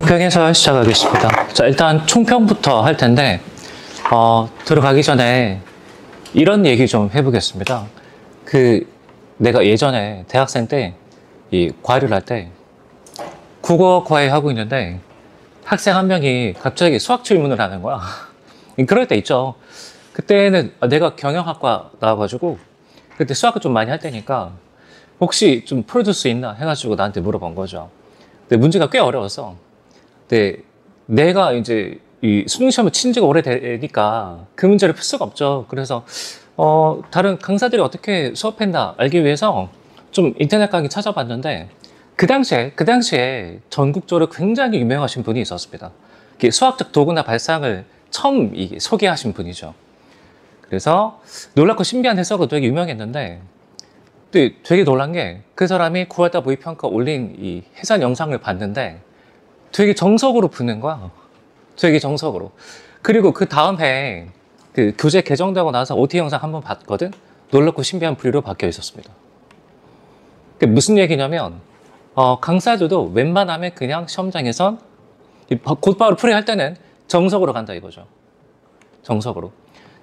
평행서 시작하겠습니다. 자, 일단 총평부터 할 텐데, 들어가기 전에 이런 얘기 좀 해보겠습니다. 내가 예전에 대학생 때, 이 과외를 할 때, 국어 과외 하고 있는데, 학생 한 명이 갑자기 수학 질문을 하는 거야. 그럴 때 있죠. 그때는 내가 경영학과 나와가지고, 그때 수학을 좀 많이 할 때니까, 혹시 좀 풀어줄 수 있나 해가지고 나한테 물어본 거죠. 근데 문제가 꽤 어려웠어. 근데 내가 이제 이 수능 시험을 친 지가 오래되니까 그 문제를 풀 수가 없죠. 그래서 다른 강사들이 어떻게 수업했나 알기 위해서 좀 인터넷 강의 찾아봤는데 그 당시에 전국적으로 굉장히 유명하신 분이 있었습니다. 수학적 도구나 발상을 처음 소개하신 분이죠. 그래서 놀랍고 신비한 해석은 되게 유명했는데 되게 놀란 게 그 사람이 9월달 모의평가 올린 이 해설 영상을 봤는데 되게 정석으로 푸는 거야. 되게 정석으로. 그리고 그 다음 해에 그 교재 개정되고 나서 OT 영상 한번 봤거든? 놀랍고 신비한 부류로 바뀌어 있었습니다. 그게 무슨 얘기냐면, 강사들도 웬만하면 그냥 시험장에선 곧바로 풀이할 때는 정석으로 간다 이거죠. 정석으로.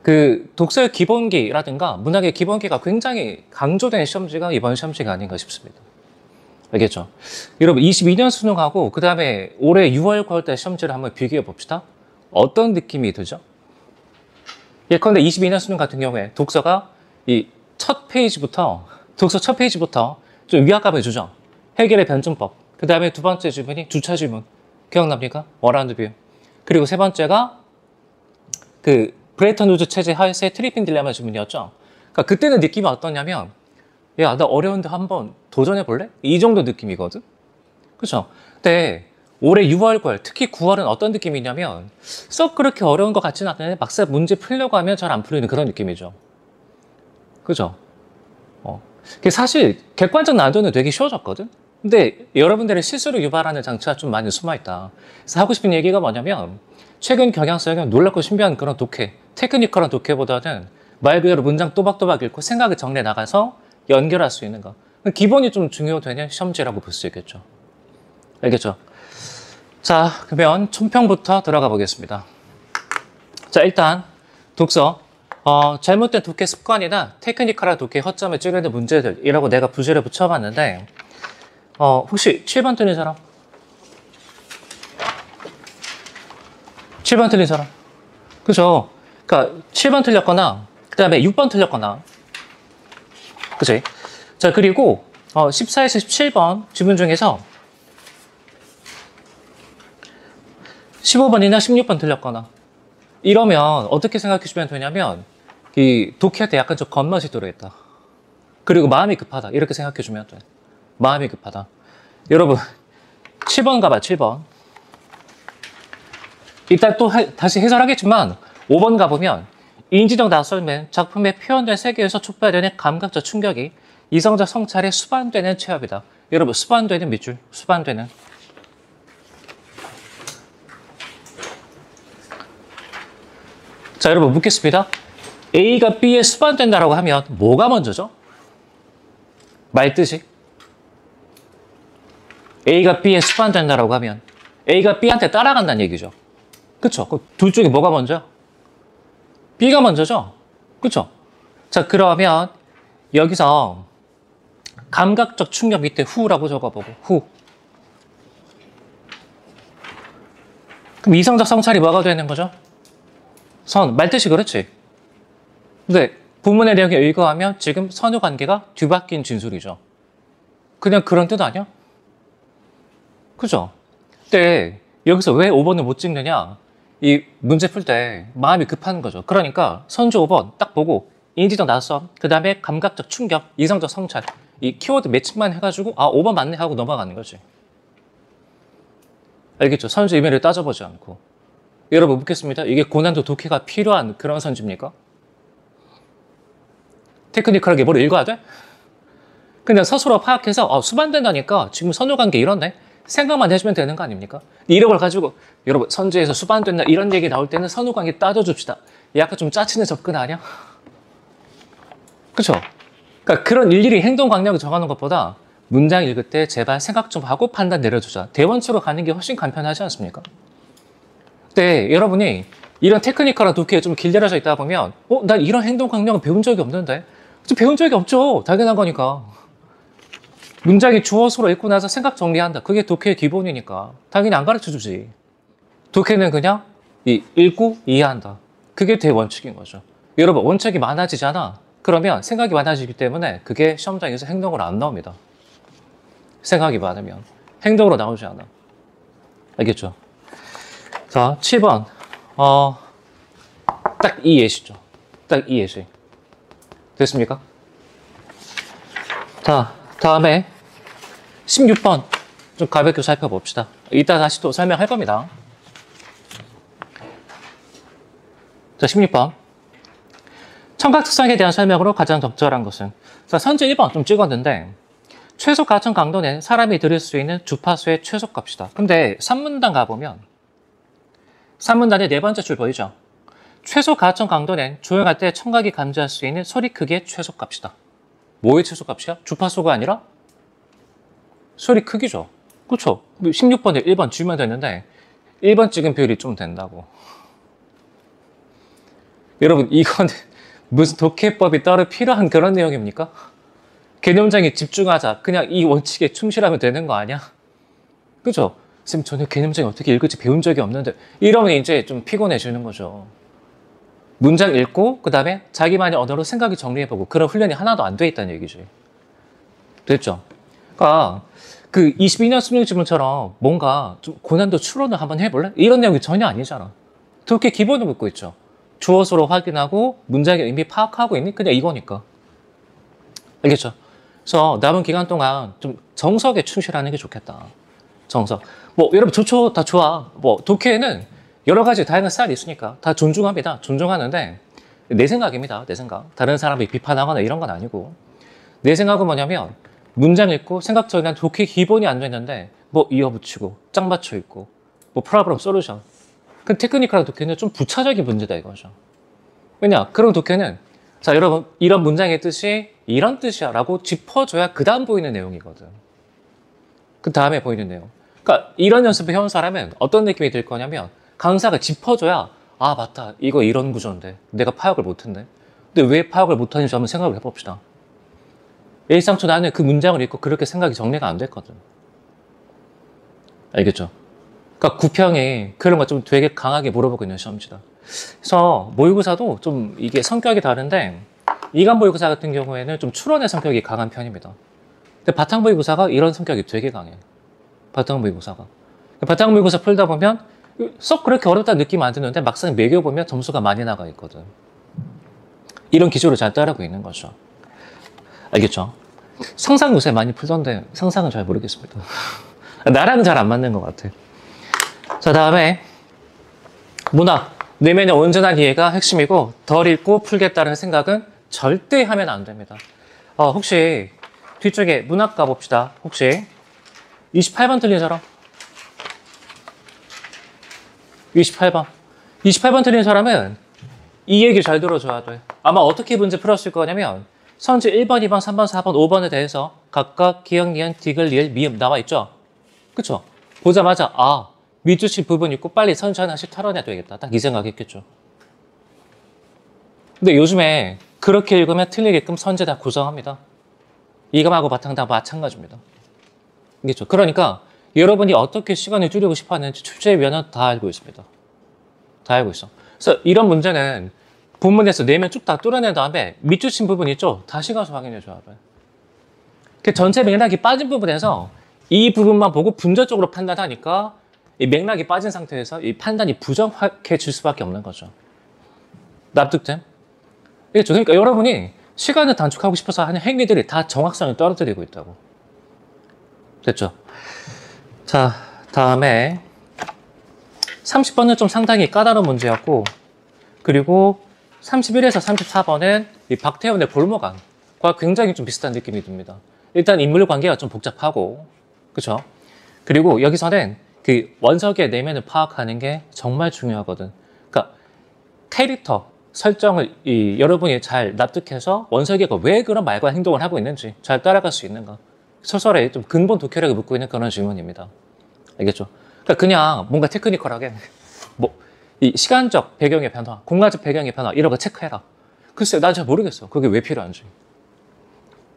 그 독서의 기본기라든가 문학의 기본기가 굉장히 강조된 시험지가 이번 시험지가 아닌가 싶습니다. 알겠죠? 여러분 22년 수능하고 그 다음에 올해 6월 9월달 시험지를 한번 비교해 봅시다. 어떤 느낌이 들죠? 예컨대 22년 수능 같은 경우에 독서가 이 독서 첫 페이지부터 좀 위압감을 주죠. 해결의 변증법. 그 다음에 두 번째 질문이 주차 질문. 기억납니까? 워라운드 뷰. 그리고 세 번째가 브레이턴 우즈 체제 하에서의 트리핑 딜레마 질문이었죠. 그러니까 그때는 느낌이 어떠냐면 야, 나 어려운데 한번 도전해볼래? 이 정도 느낌이거든? 그쵸? 근데 올해 6월, 9월, 특히 9월은 어떤 느낌이냐면 썩 그렇게 어려운 것 같지는 않은데 막상 문제 풀려고 하면 잘 안 풀리는 그런 느낌이죠. 그죠? 사실 객관적 난이도는 되게 쉬워졌거든? 근데 여러분들의 실수를 유발하는 장치가 좀 많이 숨어있다. 그래서 하고 싶은 얘기가 뭐냐면 최근 경향성은 놀랍고 신비한 그런 독해, 테크니컬한 독해보다는 말 그대로 문장 또박또박 읽고 생각을 정리해 나가서 연결할 수 있는 거. 기본이 좀 중요되는 시험지라고 볼 수 있겠죠. 알겠죠? 자, 그러면 총평부터 들어가 보겠습니다. 자, 일단 독서. 잘못된 독해 습관이나 테크니컬한 독해 허점을 찌르는 문제들이라고 내가 부제를 붙여봤는데 혹시 7번 틀린 사람? 7번 틀린 사람? 그죠? 그러니까 7번 틀렸거나 그 다음에 6번 틀렸거나 그치? 자, 그리고 14에서 17번 질문 중에서 15번이나 16번 틀렸거나 이러면 어떻게 생각해 주면 되냐면 이 독해할 때 약간 좀 겉멋이 들어있다. 그리고 마음이 급하다. 이렇게 생각해 주면 돼. 마음이 급하다. 여러분 7번 가봐. 7번. 이따 또 다시 해설하겠지만 5번 가보면 인지적 낯설면 작품에 표현된 세계에서 촉발되는 감각적 충격이 이성적 성찰에 수반되는 체험이다. 여러분 수반되는 밑줄. 수반되는. 자, 여러분 묻겠습니다. A가 B에 수반된다라고 하면 뭐가 먼저죠? 말뜻이. A가 B에 수반된다라고 하면 A가 B한테 따라간다는 얘기죠. 그쵸? 둘 중에 뭐가 먼저? B가 먼저죠? 그쵸? 자, 그러면 여기서 감각적 충격 밑에 후라고 적어보고 후. 그럼 이성적 성찰이 뭐가 되는 거죠? 선, 말뜻이 그렇지. 근데 본문의 내용에 의거하면 지금 선후 관계가 뒤바뀐 진술이죠. 그냥 그런 뜻 아니야? 그죠? 근데 여기서 왜 5번을 못 찍느냐? 이 문제 풀 때 마음이 급한 거죠. 그러니까 선주 5번 딱 보고 인지적 낯섦, 그 다음에 감각적 충격, 이성적 성찰 이 키워드 매칭만 해가지고 5번 맞네 하고 넘어가는 거지. 알겠죠? 선주 이면을 따져보지 않고. 여러분 묻겠습니다. 이게 고난도 독해가 필요한 그런 선지입니까? 테크니컬하게 뭘 읽어야 돼? 그냥 스스로 파악해서 수반된다니까 지금 선후관계 이런데 생각만 해주면 되는 거 아닙니까? 이런 걸 가지고 여러분 선지에서 수반된다 이런 얘기 나올 때는 선후관계 따져줍시다. 약간 좀 짜치는 접근 아니야? 그쵸? 그러니까 그런 일일이 행동 강령을 정하는 것보다 문장 읽을 때 제발 생각 좀 하고 판단 내려주자. 대원칙으로 가는 게 훨씬 간편하지 않습니까? 근데 여러분이 이런 테크니컬한 독해에 좀 길들여져 있다 보면 난 이런 행동 강령을 배운 적이 없는데. 좀 배운 적이 없죠. 당연한 거니까. 문장이 주어서로 읽고 나서 생각 정리한다. 그게 독해의 기본이니까. 당연히 안 가르쳐주지. 독해는 그냥 읽고 이해한다. 그게 대원칙인 거죠. 여러분, 원칙이 많아지잖아. 그러면 생각이 많아지기 때문에 그게 시험장에서 행동으로 안 나옵니다. 생각이 많으면. 행동으로 나오지 않아. 알겠죠? 자, 7번. 딱 이 예시죠. 딱 이 예시. 됐습니까? 자, 다음에 16번. 좀 가볍게 살펴봅시다. 이따 다시 또 설명할 겁니다. 자, 16번. 청각 특성에 대한 설명으로 가장 적절한 것은? 자, 선제 1번 좀 찍었는데, 최소 가청 강도는 사람이 들을 수 있는 주파수의 최소값이다. 근데 3문단 가보면, 3문단의 네 번째 줄 보이죠? 최소 가청 강도는 조용할 때 청각이 감지할 수 있는 소리 크기의 최소값이다. 뭐의 최소값이야? 주파수가 아니라 소리 크기죠. 그렇죠? 16번에 1번 주면 되는데 1번 찍은 비율이 좀 된다고. 여러분, 이건 무슨 독해법이 따로 필요한 그런 내용입니까? 개념장에 집중하자. 그냥 이 원칙에 충실하면 되는 거 아니야? 그죠? 쌤, 저는 개념장에 어떻게 읽을지 배운 적이 없는데. 이러면 이제 좀 피곤해지는 거죠. 문장 읽고 그 다음에 자기만의 언어로 생각이 정리해보고 그런 훈련이 하나도 안 돼 있다는 얘기지. 됐죠? 그러니까 그 22년 수능 지문처럼 뭔가 좀 고난도 추론을 한번 해볼래? 이런 내용이 전혀 아니잖아. 그렇게 기본을 묻고 있죠. 주어서로 확인하고 문장의 의미 파악하고 있니? 그냥 이거니까. 알겠죠? 그래서 남은 기간 동안 좀 정석에 충실하는 게 좋겠다. 정석. 뭐 여러분 좋죠. 다 좋아. 뭐 독해에는 여러 가지 다양한 스타일이 있으니까 다 존중합니다. 존중하는데 내 생각입니다. 내 생각. 다른 사람이 비판하거나 이런 건 아니고 내 생각은 뭐냐면 문장 읽고 생각 정리한 독해 기본이 안 됐는데 뭐 이어붙이고 짝 맞춰 있고 뭐 프로블럼 솔루션. 그 테크니컬한 독해는 좀 부차적인 문제다 이거죠. 왜냐? 그런 독해는 자 여러분 이런 문장의 뜻이 이런 뜻이야 라고 짚어줘야 그 다음 보이는 내용이거든. 그 다음에 보이는 내용. 그러니까 이런 연습을 해온 사람은 어떤 느낌이 들 거냐면 강사가 짚어줘야 아 맞다 이거 이런 구조인데 내가 파악을 못했네. 근데 왜 파악을 못하는지 한번 생각을 해봅시다. 일상초 나는 그 문장을 읽고 그렇게 생각이 정리가 안 됐거든. 알겠죠? 그러니까 구평이 그런 거 좀 되게 강하게 물어보고 있는 시험지다. 그래서 모의고사도 좀 이게 성격이 다른데 이간 모의고사 같은 경우에는 좀 추론의 성격이 강한 편입니다. 근데 바탕 모의고사가 이런 성격이 되게 강해. 바탕 모의고사가. 바탕 모의고사 풀다 보면 썩 그렇게 어렵다는 느낌 안 드는데 막상 매겨보면 점수가 많이 나가 있거든. 이런 기조를 잘 따르고 있는 거죠. 알겠죠? 상상 요새 많이 풀던데 상상은 잘 모르겠습니다. 나랑은 잘 안 맞는 것 같아. 자, 다음에 문학. 내면의 온전한 이해가 핵심이고 덜 읽고 풀겠다는 생각은 절대 하면 안 됩니다. 혹시 뒤쪽에 문학 가봅시다. 혹시 28번 틀린 사람? 28번 틀린 사람은 이 얘기 잘 들어줘야 돼. 아마 어떻게 문제 풀었을 거냐면 선지 1번, 2번, 3번, 4번, 5번에 대해서 각각 기역, 니은, 디귿, 리을, 미음 나와 있죠? 그쵸? 보자마자 아, 미주시 부분 있고 빨리 선지 하나씩 털어내야 되겠다. 딱 이 생각했겠죠. 근데 요즘에 그렇게 읽으면 틀리게끔 선지 다 고정합니다. 이감하고 바탕 다 마찬가지입니다. 알겠죠? 그러니까 여러분이 어떻게 시간을 줄이고 싶어 하는지 출제위원은 다 알고 있습니다. 다 알고 있어. 그래서 이런 문제는 본문에서 내면 쭉 다 뚫어낸 다음에 밑줄친 부분 있죠? 다시 가서 확인해 줘야 돼. 그 전체 맥락이 빠진 부분에서 이 부분만 보고 분절적으로 판단하니까 이 맥락이 빠진 상태에서 이 판단이 부정확해질 수밖에 없는 거죠. 납득됨? 그렇죠? 그러니까 여러분이 시간을 단축하고 싶어서 하는 행위들이 다 정확성을 떨어뜨리고 있다고. 됐죠? 자, 다음에 30번은 좀 상당히 까다로운 문제였고 그리고 31에서 34번은 이 박태훈의 볼모관과 굉장히 좀 비슷한 느낌이 듭니다. 일단 인물 관계가 좀 복잡하고 그렇죠? 그리고 여기서는 그 원석의 내면을 파악하는 게 정말 중요하거든. 그러니까 캐릭터 설정을 여러분이 잘 납득해서 원석이가 왜 그런 말과 행동을 하고 있는지 잘 따라갈 수 있는가. 소설의 좀 근본 독해력을 묻고 있는 그런 질문입니다. 알겠죠? 그러니까 그냥 뭔가 테크니컬하게 뭐 이 시간적 배경의 변화, 공간적 배경의 변화 이런 거 체크해라. 글쎄요, 난 잘 모르겠어. 그게 왜 필요한지.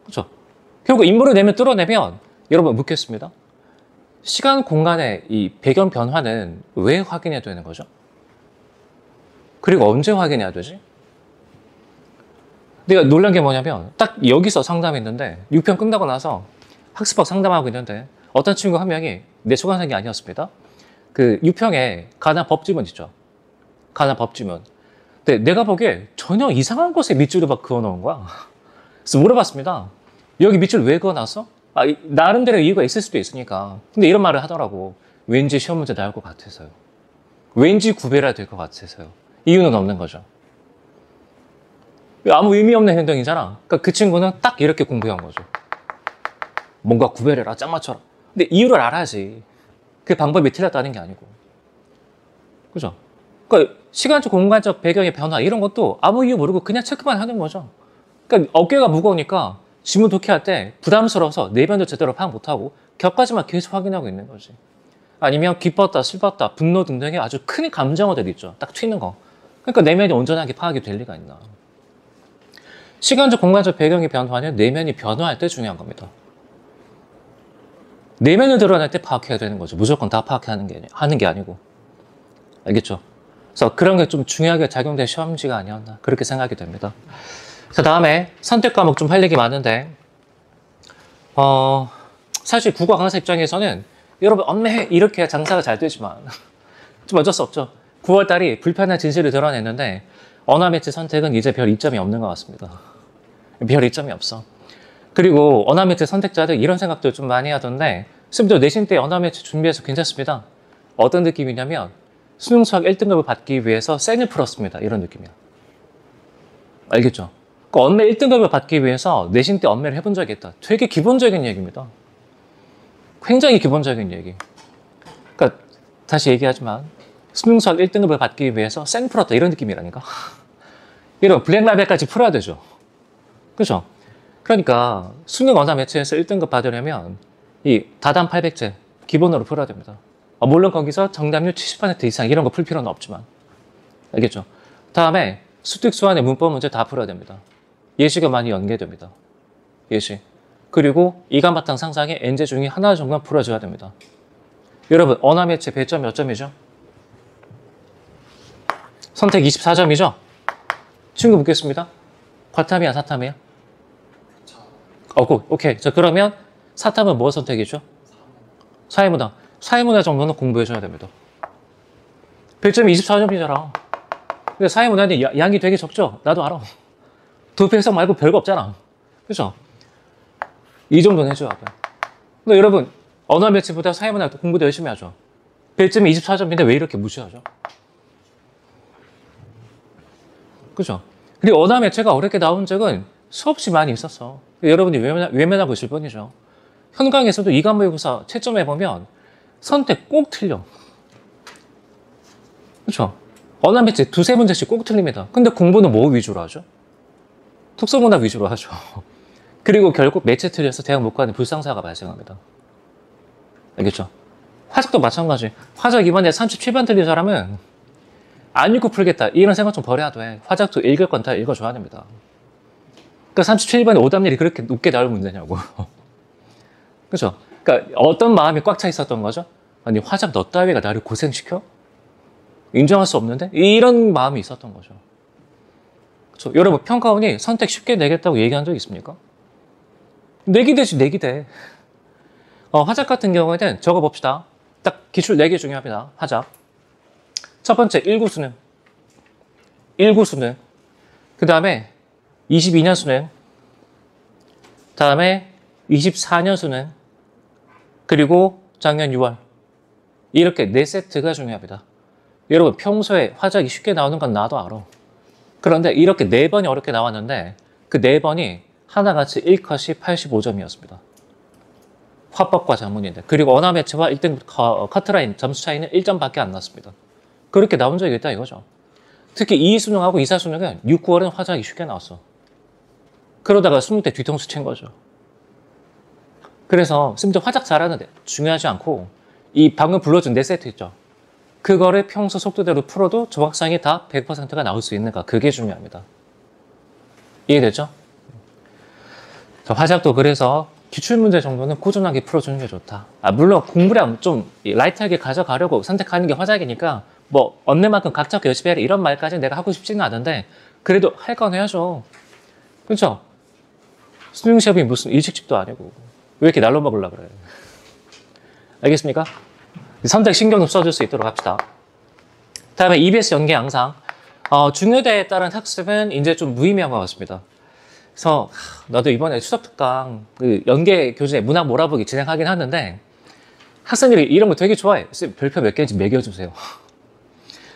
그렇죠? 결국 인물을 내면 뚫어내면 여러분 묻겠습니다. 시간, 공간의 이 배경 변화는 왜 확인해야 되는 거죠? 그리고 언제 확인해야 되지? 내가 놀란 게 뭐냐면 딱 여기서 상담했는데 6편 끝나고 나서 학습학 상담하고 있는데 어떤 친구 한 명이 내 수강생이 아니었습니다. 그 6평에 가나 법지문 있죠. 가나 법지문. 근데 내가 보기에 전혀 이상한 곳에 밑줄을 막 그어놓은 거야. 그래서 물어봤습니다. 여기 밑줄 왜 그어놨어? 나름대로 이유가 있을 수도 있으니까. 근데 이런 말을 하더라고. 왠지 시험 문제 나올 것 같아서요. 왠지 구별해야 될 것 같아서요. 이유는 없는 거죠. 아무 의미 없는 행동이잖아. 그러니까 그 친구는 딱 이렇게 공부한 거죠. 뭔가 구별해라, 짝 맞춰라. 근데 이유를 알아야지. 그 방법이 틀렸다는 게 아니고. 그죠? 그러니까 시간적, 공간적 배경의 변화 이런 것도 아무 이유 모르고 그냥 체크만 하는 거죠. 그러니까 어깨가 무거우니까 지문 독해할 때 부담스러워서 내면도 제대로 파악 못하고 격까지만 계속 확인하고 있는 거지. 아니면 기뻤다, 슬펐다, 분노 등등의 아주 큰 감정어들 있죠. 딱 튀는 거. 그러니까 내면이 온전하게 파악이 될 리가 있나. 시간적, 공간적 배경의 변화는 내면이 변화할 때 중요한 겁니다. 내면을 드러낼 때 파악해야 되는 거죠. 무조건 다 파악하는 게 아니고. 알겠죠? 그래서 그런 게 좀 중요하게 작용된 시험지가 아니었나 그렇게 생각이 됩니다. 그 다음에 선택 과목 좀 할 얘기 많은데 사실 국어 강사 입장에서는 여러분 엄매 이렇게 장사가 잘 되지만 좀 어쩔 수 없죠. 9월달이 불편한 진실을 드러냈는데 언어 매체 선택은 이제 별 이점이 없는 것 같습니다. 별 이점이 없어. 그리고 언어 매체 선택자들 이런 생각도 좀 많이 하던데 선생님들 내신 때 언어 매체 준비해서 괜찮습니다. 어떤 느낌이냐면 수능 수학 1등급을 받기 위해서 쌩을 풀었습니다. 이런 느낌이야. 알겠죠? 그 언매 1등급을 받기 위해서 내신 때 언매를 해본 적이 있다. 되게 기본적인 얘기입니다. 굉장히 기본적인 얘기. 그러니까 다시 얘기하지만 수능 수학 1등급을 받기 위해서 쌩 풀었다. 이런 느낌이라니까. 이런 블랙라벨까지 풀어야 되죠. 그죠? 그러니까 수능 언어 매체에서 1등급 받으려면 이 다단 800제 기본으로 풀어야 됩니다. 물론 거기서 정답률 70% 이상 이런 거 풀 필요는 없지만. 알겠죠? 다음에 수특 수완의 문법 문제 다 풀어야 됩니다. 예시가 많이 연계됩니다. 예시. 그리고 이감 바탕 상상의 엔제 중에 하나 정도는 풀어줘야 됩니다. 여러분 언어 매체 배점 몇 점이죠? 선택 24점이죠? 친구 묻겠습니다. 과탐이야 사탐이야? 오케이. 자 그러면 사탐은 뭐 선택이죠? 사회문화. 사회문화 정도는 공부해줘야 됩니다. 배점이 24점이잖아. 근데 사회문화는 양이 되게 적죠? 나도 알아. 도표해석 말고 별거 없잖아. 그죠? 이 정도는 해줘야 돼. 근데 여러분 언어 매체보다 사회문화 공부도 열심히 하죠. 배점이 24점인데 왜 이렇게 무시하죠? 그죠? 그리고 언어 매체가 어렵게 나온 적은 수없이 많이 있었어. 여러분이 외면하고 있을 뿐이죠. 현강에서도 이과모의고사 채점해보면 선택 꼭 틀려. 그렇죠? 언어 매체 두세 문제씩 꼭 틀립니다. 근데 공부는 뭐 위주로 하죠? 특성문화 위주로 하죠. 그리고 결국 매체 틀려서 대학 못 가는 불상사가 발생합니다. 알겠죠? 화작도 마찬가지. 화작 이번에 37번 틀린 사람은 안 읽고 풀겠다. 이런 생각 좀 버려야 돼. 화작도 읽을 건 다 읽어줘야 됩니다. 그러니까 37번에 오답률이 그렇게 높게 나올 문제냐고. 그죠? 그러니까 어떤 마음이 꽉 차 있었던 거죠? 아니 화작 너 따위가 나를 고생시켜? 인정할 수 없는데? 이런 마음이 있었던 거죠. 그렇죠? 여러분 평가원이 선택 쉽게 내겠다고 얘기한 적 있습니까? 내기대지 내기대. 화작 같은 경우에는 적어봅시다. 딱 기출 4개 중요합니다. 화작. 첫 번째 1구 수능. 1구 수능. 그 다음에 22년 수능. 다음에 24년 수능. 그리고 작년 6월. 이렇게 4세트가 중요합니다. 여러분 평소에 화작이 쉽게 나오는 건 나도 알아. 그런데 이렇게 4번이 어렵게 나왔는데 그 4번이 하나같이 1컷이 85점이었습니다. 화법과 자문인데. 그리고 언어 매체와 1등 커트라인 점수 차이는 1점밖에 안 났습니다. 그렇게 나온 적이 있다 이거죠. 특히 2수능하고 2사수능은 6, 9월은 화작이 쉽게 나왔어. 그러다가 수능 때 뒤통수 친 거죠. 그래서 심지어 화작 잘하는데 중요하지 않고 이 방금 불러준 네 세트 있죠. 그거를 평소 속도대로 풀어도 조각상이 다 100%가 나올 수 있는가. 그게 중요합니다. 이해되죠? 화작도 그래서 기출문제 정도는 꾸준하게 풀어주는 게 좋다. 물론 공부량 좀 라이트하게 가져가려고 선택하는 게 화작이니까 뭐 얻는 만큼 각자 열심히 해라 이런 말까지는 내가 하고 싶지는 않은데 그래도 할 건 해야죠. 그렇죠? 수능 시험이 무슨 일식집도 아니고 왜 이렇게 날로 먹으려고 그래. 알겠습니까? 선택 신경 좀 써줄 수 있도록 합시다. 다음에 EBS 연계 양상. 중요대에 따른 학습은 이제 좀 무의미한 것 같습니다. 그래서 나도 이번에 추석특강 그 연계 교재 문학 몰아보기 진행하긴 하는데 학생들이 이런 거 되게 좋아해. 별표 몇 개인지 매겨주세요.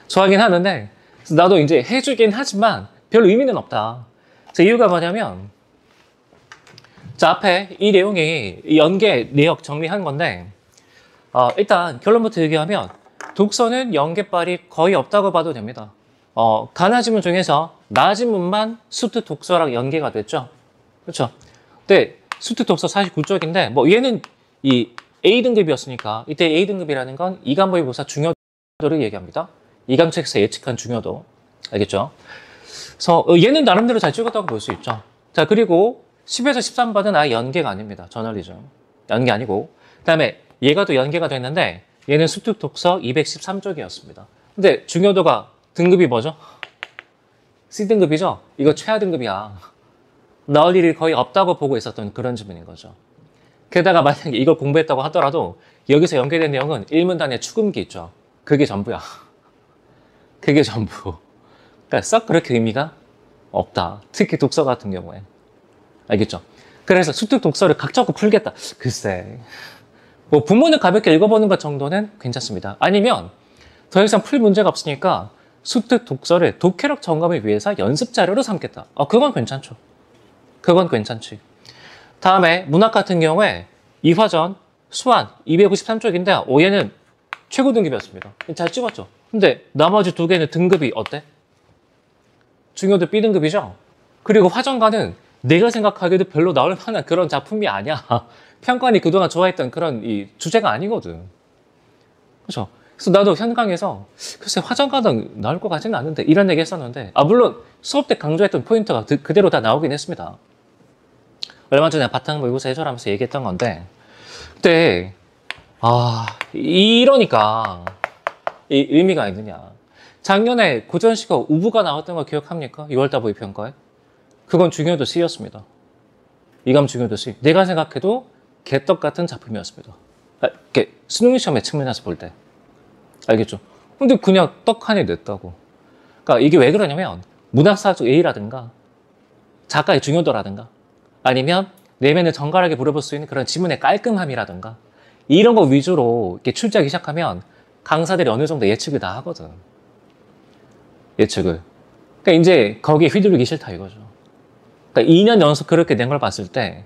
좋아하긴 하는데 나도 이제 해주긴 하지만 별 의미는 없다. 그래서 이유가 뭐냐면 자 앞에 이 내용이 이 연계 내역 정리한 건데 일단 결론부터 얘기하면 독서는 연계빨이 거의 없다고 봐도 됩니다. 가나지문 중에서 나지문만 수특 독서랑 연계가 됐죠. 그렇죠? 근데 수특 독서 49쪽인데 뭐 얘는 이 A등급이었으니까 이때 A등급이라는 건 이감모의고사 중요도를 얘기합니다. 이감책에서 예측한 중요도. 알겠죠? 그래서 얘는 나름대로 잘 찍었다고 볼 수 있죠. 자 그리고 10에서 13번은 아예 연계가 아닙니다. 저널리즘. 연계 아니고 그 다음에 얘가 또 연계가 됐는데 얘는 수특 독서 213쪽이었습니다. 근데 중요도가 등급이 뭐죠? C등급이죠? 이거 최하 등급이야. 나올 일이 거의 없다고 보고 있었던 그런 지문인 거죠. 게다가 만약에 이걸 공부했다고 하더라도 여기서 연계된 내용은 일문단의 추금기 있죠. 그게 전부야. 그게 전부. 그러니까 썩 그렇게 의미가 없다. 특히 독서 같은 경우에. 알겠죠? 그래서 수특 독서를 각 잡고 풀겠다. 글쎄. 뭐 본문을 가볍게 읽어보는 것 정도는 괜찮습니다. 아니면 더 이상 풀 문제가 없으니까 수특 독서를 독해력 점검을 위해서 연습 자료로 삼겠다. 그건 괜찮죠. 그건 괜찮지. 다음에 문학 같은 경우에 이화전, 수완 253쪽인데 얘는 최고 등급이었습니다. 잘 찍었죠. 근데 나머지 두 개는 등급이 어때? 중요도 B등급이죠. 그리고 화전가는 내가 생각하기에도 별로 나올 만한 그런 작품이 아니야. 평관이 그동안 좋아했던 그런 이 주제가 아니거든. 그렇죠? 그래서 나도 현강에서 글쎄 화전가는 나올 것 같지는 않은데 이런 얘기 했었는데 물론 수업 때 강조했던 포인트가 그대로 다 나오긴 했습니다. 얼마 전에 바탕모의고사 해설하면서 얘기했던 건데 그때 이러니까 이 의미가 있느냐. 작년에 고전시가 우부가 나왔던 거 기억합니까? 6월달 모의평가에. 그건 중요도 C였습니다. 이감 중요도 C. 내가 생각해도 개떡 같은 작품이었습니다. 이렇게 수능 시험의 측면에서 볼 때. 알겠죠? 근데 그냥 떡 하나 냈다고. 그러니까 이게 왜 그러냐면 문학사적 A라든가 작가의 중요도라든가 아니면 내면을 정갈하게 물어볼 수 있는 그런 지문의 깔끔함이라든가 이런 거 위주로 이렇게 출제하기 시작하면 강사들이 어느 정도 예측을 다 하거든. 예측을. 그러니까 이제 거기에 휘둘리기 싫다 이거죠. 그러니까 2년 연속 그렇게 낸 걸 봤을 때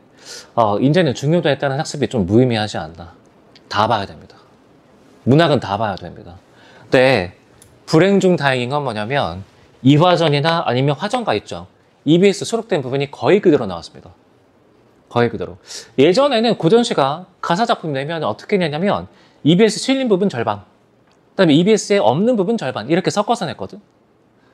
이제는 중요도에 따른 학습이 좀 무의미하지 않나. 다 봐야 됩니다. 문학은 다 봐야 됩니다. 근데 불행 중 다행인 건 뭐냐면 이화전이나 아니면 화전가 있죠. EBS 수록된 부분이 거의 그대로 나왔습니다. 거의 그대로. 예전에는 고전시가 가사작품 내면 어떻게 내냐면 EBS 실린 부분 절반, 그 다음에 EBS에 없는 부분 절반 이렇게 섞어서 냈거든.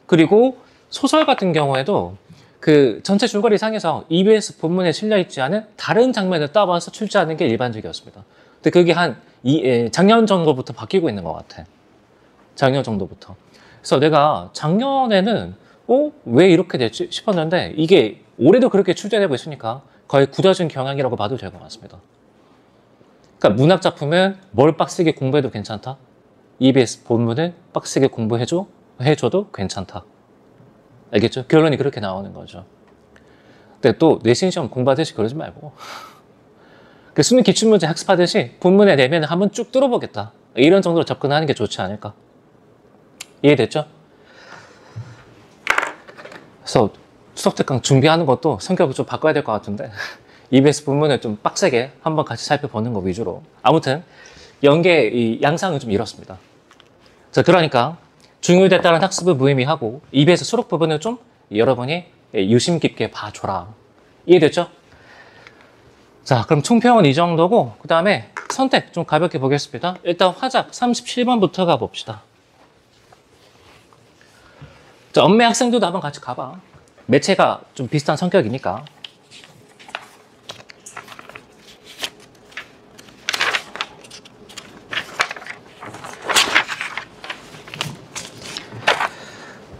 그리고 소설 같은 경우에도 그 전체 줄거리 상에서 EBS 본문에 실려있지 않은 다른 장면을 따와서 출제하는 게 일반적이었습니다. 근데 그게 작년 정도부터 바뀌고 있는 것 같아. 작년 정도부터. 그래서 내가 작년에는 왜 이렇게 됐지 싶었는데 이게 올해도 그렇게 출제되고 있으니까 거의 굳어진 경향이라고 봐도 될 것 같습니다. 그러니까 문학 작품은 뭘 빡세게 공부해도 괜찮다. EBS 본문을 빡세게 해줘도 괜찮다. 알겠죠? 결론이 그렇게 나오는 거죠. 근데 또 내신 시험 공부하듯이 그러지 말고 그 수능 기출문제 학습하듯이 본문에 내면을 한번 쭉 뚫어보겠다. 이런 정도로 접근하는 게 좋지 않을까. 이해됐죠? 그래서 추석특강 준비하는 것도 성격을 좀 바꿔야 될 것 같은데 EBS 본문을 좀 빡세게 한번 같이 살펴보는 거 위주로. 아무튼 연계 이 양상은 좀 이렇습니다. 자, 그러니까 중요도에 따른 학습을 무의미하고 EBS 수록 부분을 좀 여러분이 유심 깊게 봐줘라. 이해됐죠? 자, 그럼 총평은 이 정도고, 그 다음에 선택 좀 가볍게 보겠습니다. 일단 화작 37번부터 가봅시다. 자, 엄매 학생들도 한번 같이 가봐. 매체가 좀 비슷한 성격이니까.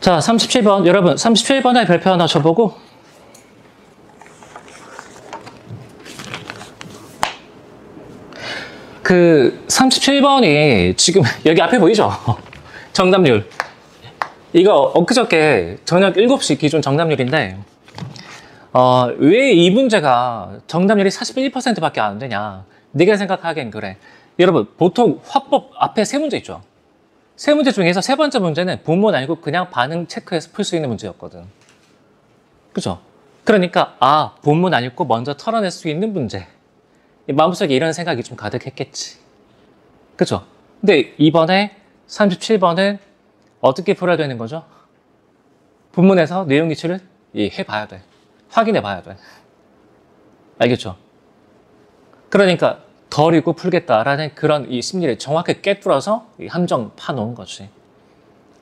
자, 37번. 여러분, 37번에 별표 하나 쳐보고. 그 37번이 지금 여기 앞에 보이죠? 정답률. 이거 엊그저께 저녁 7시 기준 정답률인데 왜 이 문제가 정답률이 41%밖에 안 되냐. 네가 생각하기엔 그래. 여러분, 보통 화법 앞에 세 문제 있죠? 세 문제 중에서 세 번째 문제는 본문 아니고 그냥 반응 체크해서 풀 수 있는 문제였거든. 그죠? 그러니까 본문 안 읽고 먼저 털어낼 수 있는 문제. 마음속에 이런 생각이 좀 가득했겠지. 그죠? 근데 이번에 37번은 어떻게 풀어야 되는 거죠? 본문에서 내용 기출을 해봐야 돼. 확인해 봐야 돼. 알겠죠? 그러니까 덜 읽고 풀겠다라는 그런 이 심리를 정확히 꿰뚫어서 함정 파놓은 거지.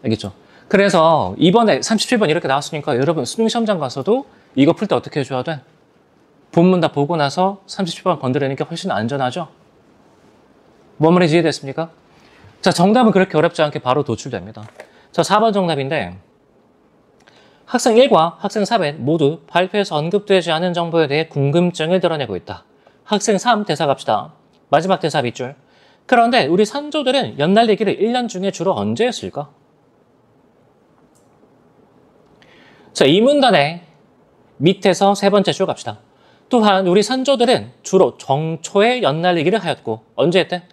알겠죠? 그래서 이번에 37번 이렇게 나왔으니까 여러분 수능 시험장 가서도 이거 풀 때 어떻게 해줘야 돼? 본문 다 보고 나서 37번 건드리니까 훨씬 안전하죠? 뭔 말인지 이해됐습니까? 자, 정답은 그렇게 어렵지 않게 바로 도출됩니다. 자, 4번 정답인데 학생 1과 학생 4ben 모두 발표에서 언급되지 않은 정보에 대해 궁금증을 드러내고 있다. 학생 3 대사 갑시다. 마지막 대사 밑줄. 그런데 우리 산조들은 연날리기를 1년 중에 주로 언제 했을까? 자, 이 문단의 밑에서 세 번째 줄 갑시다. 또한 우리 산조들은 주로 정초에 연날리기를 하였고 언제 했대?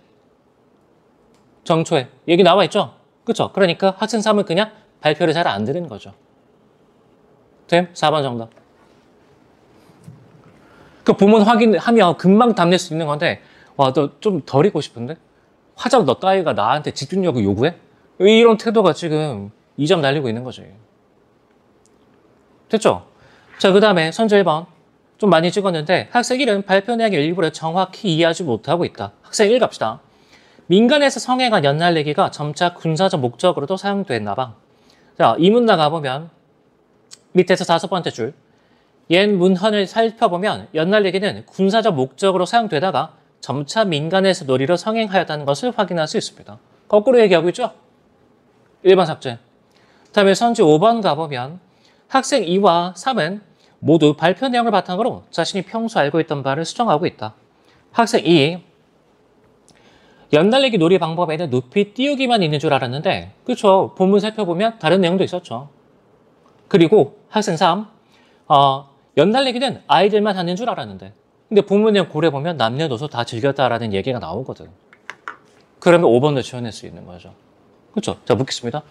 정초에. 여기 나와 있죠? 그쵸? 그러니까 학생 3은 그냥 발표를 잘 안 들은 거죠. 됨? 4번 정답. 그 부문 확인하면 금방 답낼 수 있는 건데 와, 너 좀 덜 읽고 싶은데? 화작 너 따위가 나한테 집중력을 요구해? 이런 태도가 지금 2점 날리고 있는 거지. 됐죠? 자, 그 다음에 선제 1번. 좀 많이 찍었는데 학생 1은 발표 내용의 일부를 정확히 이해하지 못하고 있다. 학생 1 갑시다. 민간에서 성행한 연날리기가 점차 군사적 목적으로도 사용됐나 봐. 자, 이 문단 가보면 밑에서 5번째 줄. 옛 문헌을 살펴보면 연날리기는 군사적 목적으로 사용되다가 점차 민간에서 놀이로 성행하였다는 것을 확인할 수 있습니다. 거꾸로 얘기하고 있죠? 1번 삭제. 다음에 선지 5번 가보면 학생 2와 3은 모두 발표 내용을 바탕으로 자신이 평소 알고 있던 바를 수정하고 있다. 학생 2. 연달리기 놀이 방법에는 높이 띄우기만 있는 줄 알았는데 그렇죠. 본문 살펴보면 다른 내용도 있었죠. 그리고 학생 3. 연달리기는 아이들만 하는 줄 알았는데 근데 본문 내용 고려보면 남녀노소 다 즐겼다라는 얘기가 나오거든. 그러면 5번도 지원할 수 있는 거죠. 그렇죠. 자, 묻겠습니다.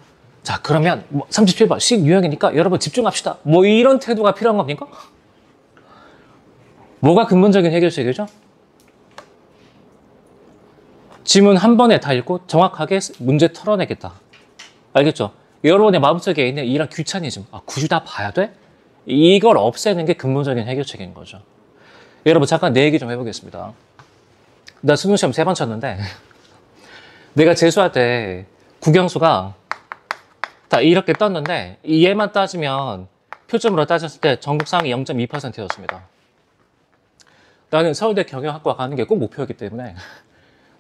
자, 그러면 37번 식 유형이니까 여러분 집중합시다. 뭐 이런 태도가 필요한 겁니까? 뭐가 근본적인 해결책이죠? 지문 한 번에 다 읽고 정확하게 문제 털어내겠다. 알겠죠? 여러분의 마음속에 있는 이런 귀차니즘, 굳이 다 봐야 돼? 이걸 없애는 게 근본적인 해결책인 거죠. 여러분 잠깐 내 얘기 좀 해보겠습니다. 나 수능 시험 3번 쳤는데 내가 재수할 때 국영수가 다 이렇게 떴는데 얘만 따지면 표점으로 따졌을 때 전국 상위 0.2%였습니다. 나는 서울대 경영학과 가는 게 꼭 목표였기 때문에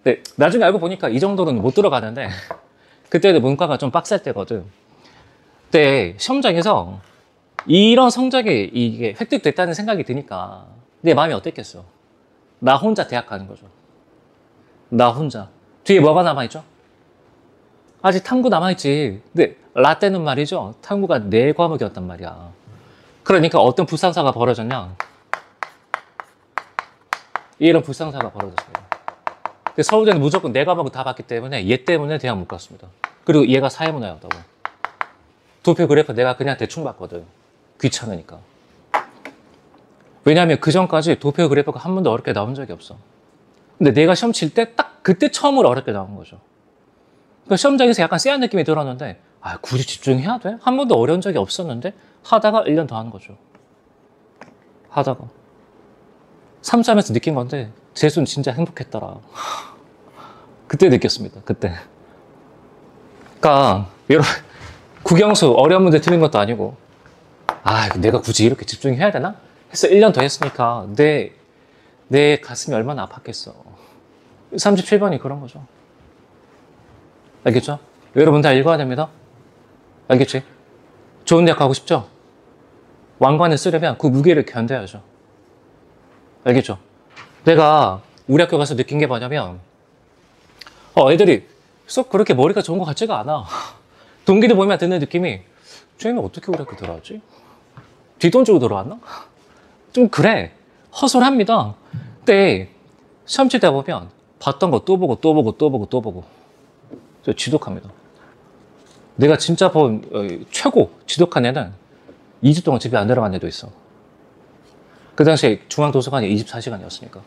근데 나중에 알고 보니까 이 정도는 못 들어가는데 그때는 문과가 좀 빡셀 때거든. 그때 시험장에서 이런 성적이 이게 획득됐다는 생각이 드니까 내 마음이 어땠겠어? 나 혼자 대학 가는 거죠. 나 혼자. 뒤에 뭐가 남아있죠? 아직 탐구 남아있지. 근데 라떼는 말이죠. 탐구가 4과목이었단 말이야. 그러니까 어떤 불상사가 벌어졌냐? 이런 불상사가 벌어졌습니다. 근데 서울대는 무조건 4과목을 다 봤기 때문에 얘 때문에 대학 못 갔습니다. 그리고 얘가 사회문화였다고. 도표 그래프 내가 그냥 대충 봤거든. 귀찮으니까. 왜냐하면 그 전까지 도표 그래프가 한 번도 어렵게 나온 적이 없어. 근데 내가 시험 칠 때 딱 그때 처음으로 어렵게 나온 거죠. 그러니까 시험장에서 약간 쎄한 느낌이 들었는데 굳이 집중해야 돼? 한 번도 어려운 적이 없었는데 하다가 1년 더 하는 거죠. 하다가. 삼수하면서 느낀 건데 재수는 진짜 행복했더라. 그때 느꼈습니다. 그때. 그러니까 여러분 국영수 어려운 문제 틀린 것도 아니고 내가 굳이 이렇게 집중해야 되나? 해서 1년 더 했으니까 내 가슴이 얼마나 아팠겠어. 37번이 그런 거죠. 알겠죠? 여러분 다 읽어야 됩니다. 알겠지? 좋은 대학 가고 싶죠? 왕관을 쓰려면 그 무게를 견뎌야죠. 알겠죠? 내가 우리 학교 가서 느낀 게 뭐냐면 애들이 썩 그렇게 머리가 좋은 것 같지가 않아. 동기들 보면 드는 느낌이 쟤는 어떻게 우리 학교 들어왔지? 뒷돈 주고 들어왔나? 좀 그래. 허술합니다. 근데 시험 칠 때 보면 봤던 거 또 보고 또 보고 또 보고 또 보고 저 지독합니다. 내가 진짜 본 최고 지독한 애는 2주 동안 집에 안 들어간 애도 있어. 그 당시에 중앙도서관이 24시간이었으니까.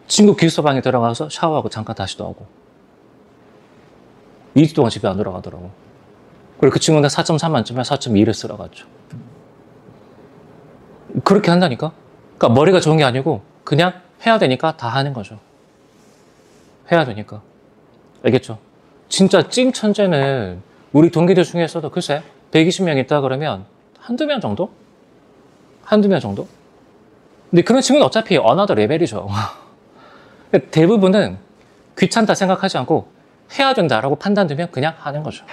친구 기숙사방에 들어가서 샤워하고 잠깐 다시 나오고 2주 동안 집에 안 들어가더라고. 그리고 그 친구는 4.3 만점에 4.2를 쓰러갔죠. 그렇게 한다니까? 그러니까 머리가 좋은 게 아니고 그냥 해야 되니까 다 하는 거죠. 해야 되니까. 알겠죠? 진짜 찐 천재는 우리 동기들 중에서도 글쎄 120명 있다 그러면 한두 명 정도? 한두 명 정도? 근데 그런 친구는 어차피 어나더 레벨이죠. 대부분은 귀찮다 생각하지 않고 해야 된다라고 판단되면 그냥 하는 거죠.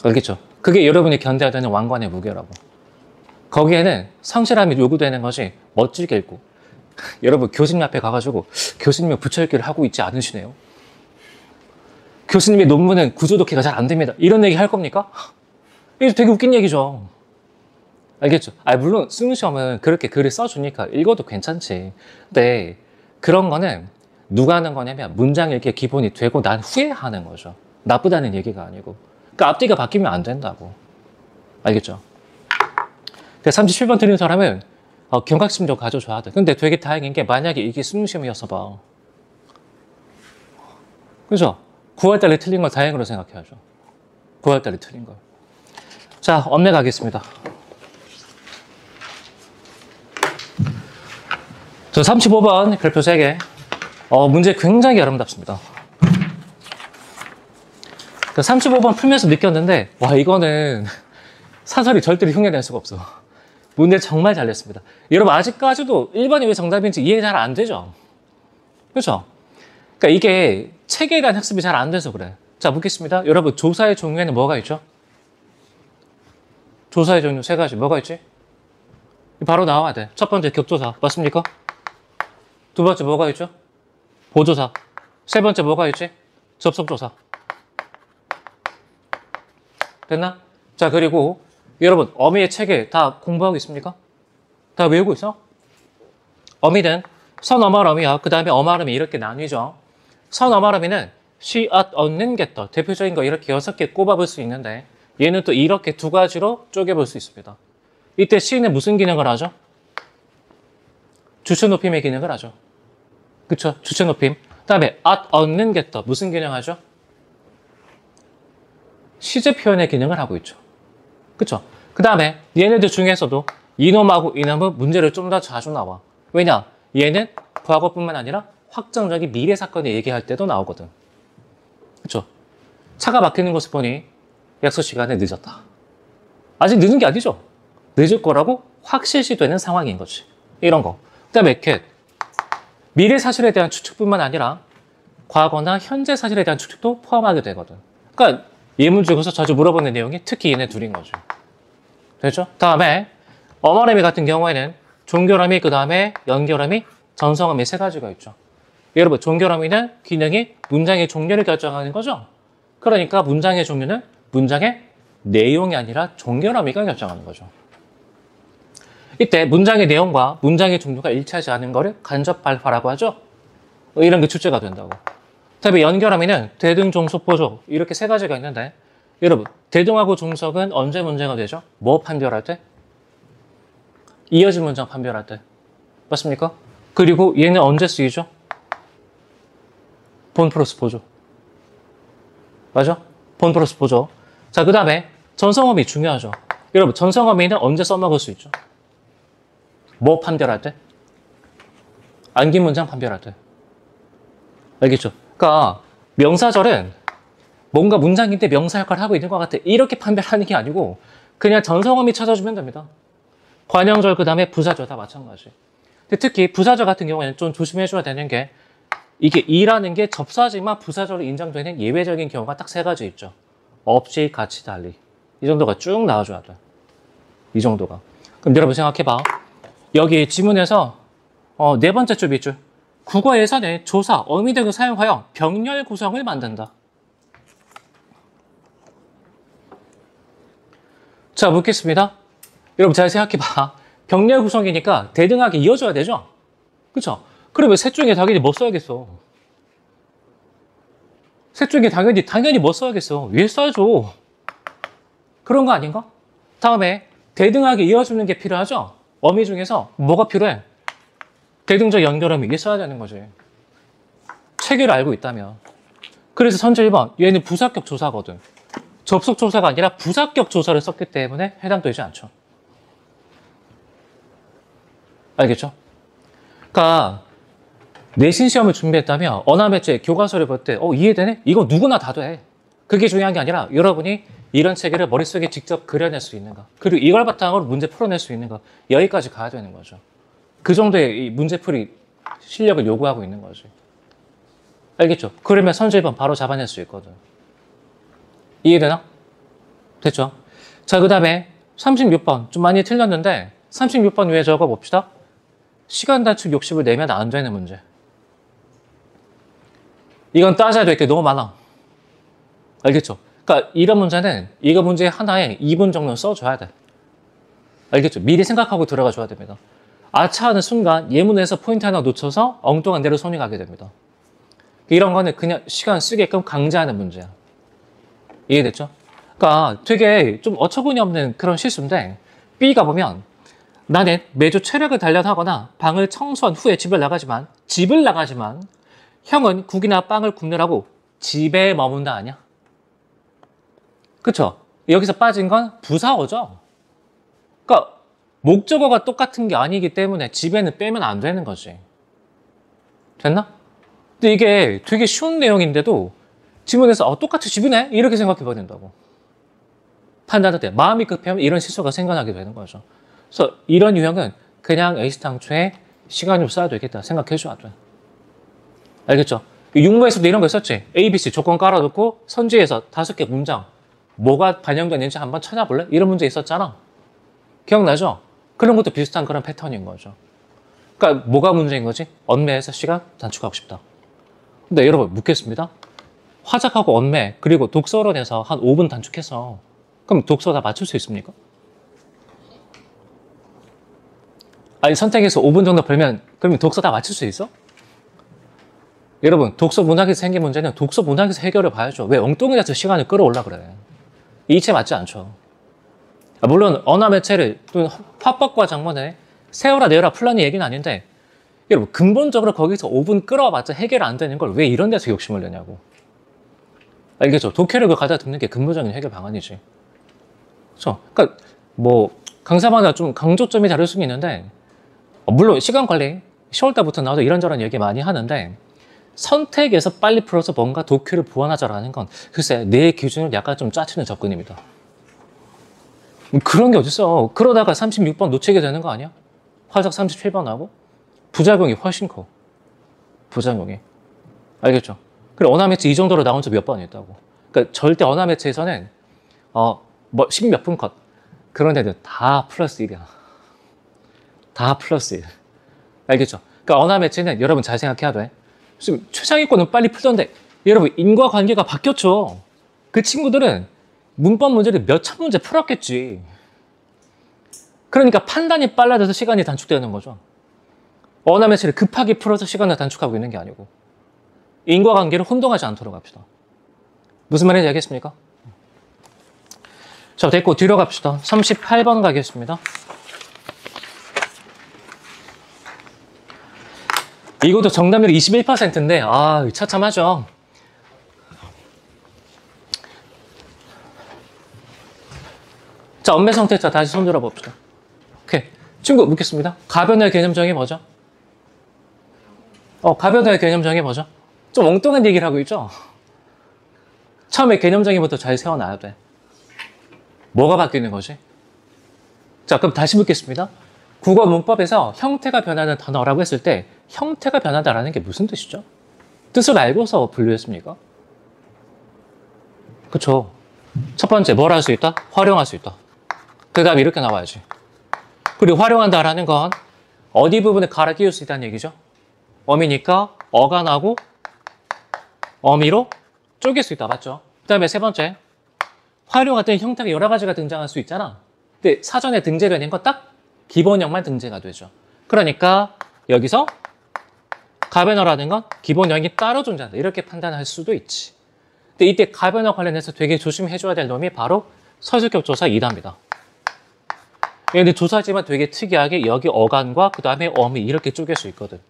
알겠죠? 그게 여러분이 견뎌야 되는 왕관의 무게라고. 거기에는 성실함이 요구되는 것이 멋지게 읽고 여러분 교수님 앞에 가가지고 교수님이 부처읽기를 하고 있지 않으시네요. 교수님의 논문은 구조 독해가 잘 안 됩니다. 이런 얘기 할 겁니까? 이게 되게 웃긴 얘기죠. 알겠죠? 물론 쓰는 시험은 그렇게 글을 써주니까 읽어도 괜찮지. 근데 그런 거는 누가 하는 거냐면 문장 읽기의 기본이 되고 난 후에 하는 거죠. 나쁘다는 얘기가 아니고. 그러니까 앞뒤가 바뀌면 안 된다고. 알겠죠? 37번 틀린 사람은 경각심도 가져줘야 돼. 근데 되게 다행인 게 만약에 이게 수능 시험이었어 봐. 그죠? 9월달에 틀린 걸 다행으로 생각해야죠. 9월달에 틀린 걸. 자, 업내 가겠습니다. 저 35번 별표 3개. 문제 굉장히 아름답습니다. 35번 풀면서 느꼈는데, 와, 이거는 사설이 절대로 흉내낼 수가 없어. 문제 정말 잘 냈습니다. 여러분, 아직까지도 1번이 왜 정답인지 이해 잘 안 되죠? 그렇죠? 그러니까 이게 책에 대한 학습이 잘 안 돼서 그래. 자, 묻겠습니다. 여러분, 조사의 종류에는 뭐가 있죠? 조사의 종류 3가지. 뭐가 있지? 바로 나와야 돼. 첫 번째, 격조사. 맞습니까? 두 번째, 뭐가 있죠? 보조사. 세 번째, 뭐가 있지? 접속조사. 됐나? 자, 그리고 여러분, 어미의 책에 다 공부하고 있습니까? 다 외우고 있어? 어미는 선어말어미와 그 다음에 어말어미 이렇게 나뉘죠. 선어말어미는 she, at, 얻는 게 더 대표적인 거 이렇게 6개 꼽아볼 수 있는데 얘는 또 이렇게 2가지로 쪼개볼 수 있습니다. 이때 she는 무슨 기능을 하죠? 주체 높임의 기능을 하죠. 그쵸? 주체 높임. 그 다음에 at, 얻는 게 더 무슨 기능 하죠? 시제 표현의 기능을 하고 있죠. 그쵸? 그 다음에 얘네들 중에서도 이놈하고 이놈은 문제를 좀 더 자주 나와. 왜냐? 얘는 과거뿐만 아니라 확정적인 미래 사건을 얘기할 때도 나오거든. 그쵸? 차가 막히는 것을 보니 약속 시간에 늦었다. 아직 늦은 게 아니죠. 늦을 거라고 확실시 되는 상황인 거지. 이런 거. 그 다음에 캣. 미래 사실에 대한 추측뿐만 아니라 과거나 현재 사실에 대한 추측도 포함하게 되거든. 그러니까 예문중에서 자주 물어보는 내용이 특히 얘네 둘인 거죠. 됐죠? 다음에 어머러미 같은 경우에는 종결어미, 그 다음에 연결어미, 전성어미 3가지가 있죠. 여러분, 종결어미는 기능이 문장의 종류를 결정하는 거죠. 그러니까 문장의 종류는 문장의 내용이 아니라 종결어미가 결정하는 거죠. 이때 문장의 내용과 문장의 종류가 일치하지 않은 거를 간접 발화라고 하죠. 이런 게 출제가 된다고. 그다음에 연결어미는 대등, 종속, 보조 이렇게 3가지가 있는데 여러분, 대등하고 종속은 언제 문제가 되죠? 뭐 판별할 때? 이어진 문장 판별할 때. 맞습니까? 그리고 얘는 언제 쓰이죠? 본 플러스 보조. 맞아? 본 플러스 보조. 자, 그 다음에 전성어미 중요하죠. 여러분, 전성어미는 언제 써먹을 수 있죠? 뭐 판별할 때? 안긴 문장 판별할 때. 알겠죠? 그러니까 명사절은 뭔가 문장인데 명사 역할을 하고 있는 것 같아. 이렇게 판별하는 게 아니고 그냥 전성어미 찾아주면 됩니다. 관형절 그 다음에 부사절 다 마찬가지. 근데 특히 부사절 같은 경우에는 좀 조심해줘야 되는 게 이게 이라는 게 접사지만 부사절로 인정되는 예외적인 경우가 딱 3가지 있죠. 없이, 같이, 달리. 이 정도가 쭉 나와줘야 돼. 이 정도가. 그럼 여러분 생각해봐. 여기 지문에서 4번째 줄 밑줄. 국어 예선에 조사, 어미 등을 사용하여 병렬 구성을 만든다. 자, 묻겠습니다. 여러분 잘 생각해봐. 병렬 구성이니까 대등하게 이어져야 되죠? 그쵸? 그러면 셋 중에 당연히 뭐 써야겠어? 셋 중에 당연히 뭐 써야겠어? 위에 써야죠. 그런 거 아닌가? 다음에 대등하게 이어주는 게 필요하죠? 어미 중에서 뭐가 필요해? 대등적 연결음이 이게 써야 되는 거지. 체계를 알고 있다면. 그래서 선제 1번, 얘는 부사격 조사거든. 접속 조사가 아니라 부사격 조사를 썼기 때문에 해당되지 않죠. 알겠죠? 그러니까 내신 시험을 준비했다면 언어매체 교과서를 볼 때 이해되네? 이거 누구나 다 돼. 그게 중요한 게 아니라 여러분이 이런 체계를 머릿속에 직접 그려낼 수 있는가, 그리고 이걸 바탕으로 문제 풀어낼 수 있는가, 여기까지 가야 되는 거죠. 그 정도의 이 문제풀이 실력을 요구하고 있는 거지. 알겠죠? 그러면 선제 1번 바로 잡아낼 수 있거든. 이해되나? 됐죠? 자, 그 다음에 36번 좀 많이 틀렸는데 36번 위에 적어봅시다. 시간 단축 욕심을 내면 안 되는 문제. 이건 따져야 될 게 너무 많아. 알겠죠? 그러니까 이런 문제는 이거 문제 하나에 2분 정도 써줘야 돼. 알겠죠? 미리 생각하고 들어가 줘야 됩니다. 아차 하는 순간 예문에서 포인트 하나 놓쳐서 엉뚱한 데로 손이 가게 됩니다. 이런 거는 그냥 시간 쓰게끔 강제하는 문제야. 이해됐죠? 그러니까 되게 좀 어처구니 없는 그런 실수인데 B가 보면 나는 매주 체력을 단련하거나 방을 청소한 후에 집을 나가지만 형은 국이나 빵을 굽느라고 집에 머문다 아니야? 그쵸? 여기서 빠진 건 부사어죠? 그러니까 목적어가 똑같은 게 아니기 때문에 집에는 빼면 안 되는 거지. 됐나? 근데 이게 되게 쉬운 내용인데도 지문에서 똑같이 집이네? 이렇게 생각해봐야 된다고. 판단할 때 마음이 급하면 이런 실수가 생겨나게 되는 거죠. 그래서 이런 유형은 그냥 에이스 당초에 시간 좀 써야 되겠다 생각해줘야 돼. 알겠죠? 육모에서도 이런 거 있었지? A, B, C 조건 깔아놓고 선지에서 5개 문장 뭐가 반영되는지 한번 찾아볼래? 이런 문제 있었잖아. 기억나죠? 그런 것도 비슷한 그런 패턴인 거죠. 그러니까 뭐가 문제인 거지? 언매에서 시간 단축하고 싶다. 근데 여러분 묻겠습니다. 화작하고 언매 그리고 독서로 내서 한 5분 단축해서 그럼 독서 다 맞출 수 있습니까? 아니 선택해서 5분 정도 벌면 그러면 독서 다 맞출 수 있어? 여러분 독서 문학에서 생긴 문제는 독서 문학에서 해결해 봐야죠. 왜 엉뚱해서 시간을 끌어올라 그래. 이체 맞지 않죠. 물론 언어 매체를 또는 화법과 장문에 세워라 내어라 플라니 얘기는 아닌데 여러분 근본적으로 거기서 5분 끌어봤자 해결 안 되는 걸 왜 이런 데서 욕심을 내냐고. 알겠죠? 독해력을 가져다 듣는 게 근본적인 해결 방안이지. 그렇죠? 그러니까 뭐 강사마다 좀 강조점이 다를 수는 있는데 물론 시간 관리 10월달부터 나도 이런저런 얘기 많이 하는데 선택에서 빨리 풀어서 뭔가 독해를 보완하자라는 건 글쎄 내 기준을 약간 좀 짜치는 접근입니다. 그런 게 어딨어. 그러다가 36번 놓치게 되는 거 아니야? 화작 37번 하고 부작용이 훨씬 커. 부작용이. 알겠죠? 그리고 언어매체 이 정도로 나온 적 몇 번 있다고. 그러니까 절대 언어매체에서는 뭐 10몇 분 컷 그런 애들 다 플러스 1이야. 다 플러스 1. 알겠죠? 그러니까 언어매체는 여러분 잘 생각해야 돼. 지금 최상위권은 빨리 풀던데 여러분 인과관계가 바뀌었죠. 그 친구들은 문법 문제를 몇천 문제 풀었겠지. 그러니까 판단이 빨라져서 시간이 단축되는 거죠. 언어매체를 급하게 풀어서 시간을 단축하고 있는 게 아니고 인과관계를 혼동하지 않도록 합시다. 무슨 말인지 알겠습니까? 자, 됐고 뒤로 갑시다. 38번 가겠습니다. 이것도 정답률이 21%인데 처참하죠. 자, 언매 상태자 다시 손 들어 봅시다. 오케이. 친구 묻겠습니다. 가변의 개념 정의 뭐죠? 가변화의 개념 정해보죠. 좀 엉뚱한 얘기를 하고 있죠? 처음에 개념 정의부터 잘 세워놔야 돼. 뭐가 바뀌는 거지? 자, 그럼 다시 묻겠습니다. 국어 문법에서 형태가 변하는 단어라고 했을 때 형태가 변하다라는 게 무슨 뜻이죠? 뜻을 알고서 분류했습니까? 그쵸? 첫 번째, 뭘 할 수 있다? 활용할 수 있다. 그 다음에 이렇게 나와야지. 그리고 활용한다라는 건 어디 부분에 갈아 끼울 수 있다는 얘기죠? 어미니까 어가 나고 어미로 쪼갤 수 있다. 맞죠? 그 다음에 세 번째, 활용할 때는 형태가 여러 가지가 등장할 수 있잖아. 근데 사전에 등재가 된 건 딱 기본형만 등재가 되죠. 그러니까 여기서 가변어라는 건 기본형이 따로 존재한다. 이렇게 판단할 수도 있지. 근데 이때 가변어 관련해서 되게 조심해줘야 될 놈이 바로 서술격 조사 2단입니다. 근데 조사지만 되게 특이하게 여기 어간과 그 다음에 어미 이렇게 쪼갤 수 있거든.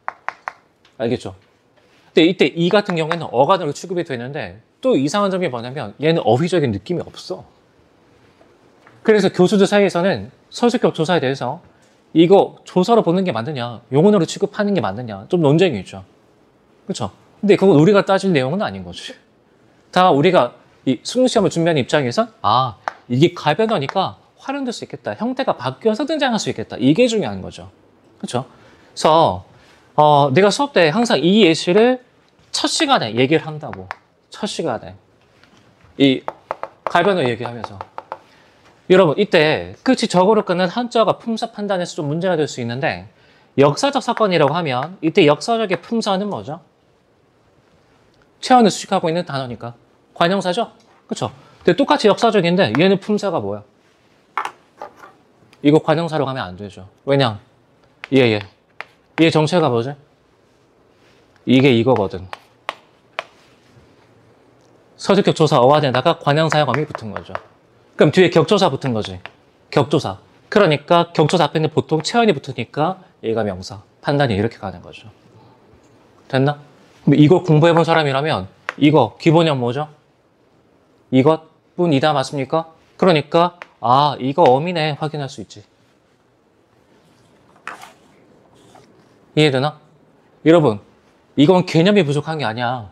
알겠죠? 근데 이때 이 같은 경우에는 어간으로 취급이 되는데 또 이상한 점이 뭐냐면 얘는 어휘적인 느낌이 없어. 그래서 교수들 사이에서는 서술격 조사에 대해서 이거 조사로 보는 게 맞느냐, 용언으로 취급하는 게 맞느냐 좀 논쟁이 있죠. 그렇죠? 근데 그건 우리가 따질 내용은 아닌 거지. 다 우리가 이 수능시험을 준비하는 입장에서 이게 가변어니까 활용될 수 있겠다. 형태가 바뀌어서 등장할 수 있겠다. 이게 중요한 거죠. 그렇죠? 그래서 내가 수업 때 항상 이 예시를 첫 시간에 얘기를 한다고. 첫 시간에. 이 가변어 얘기하면서. 여러분 이때 끝이 적으로 끊는 한자가 품사 판단에서 좀 문제가 될 수 있는데 역사적 사건이라고 하면 이때 역사적의 품사는 뭐죠? 체험을 수식하고 있는 단어니까 관형사죠? 그렇죠? 근데 똑같이 역사적인데 얘는 품사가 뭐야? 이거 관형사로 가면 안 되죠. 왜냐? 얘 정체가 뭐지? 이게 이거거든. 서술격 조사 어간에다가 관형사의 어미 붙은 거죠. 그럼 뒤에 격조사 붙은 거지. 격조사. 그러니까 격조사 앞에는 보통 체언이 붙으니까 얘가 명사. 판단이 이렇게 가는 거죠. 됐나? 그럼 이거 공부해본 사람이라면 이거 기본형 뭐죠? 이것뿐이다 맞습니까? 그러니까 이거 어미네 확인할 수 있지. 이해되나? 여러분 이건 개념이 부족한 게 아니야.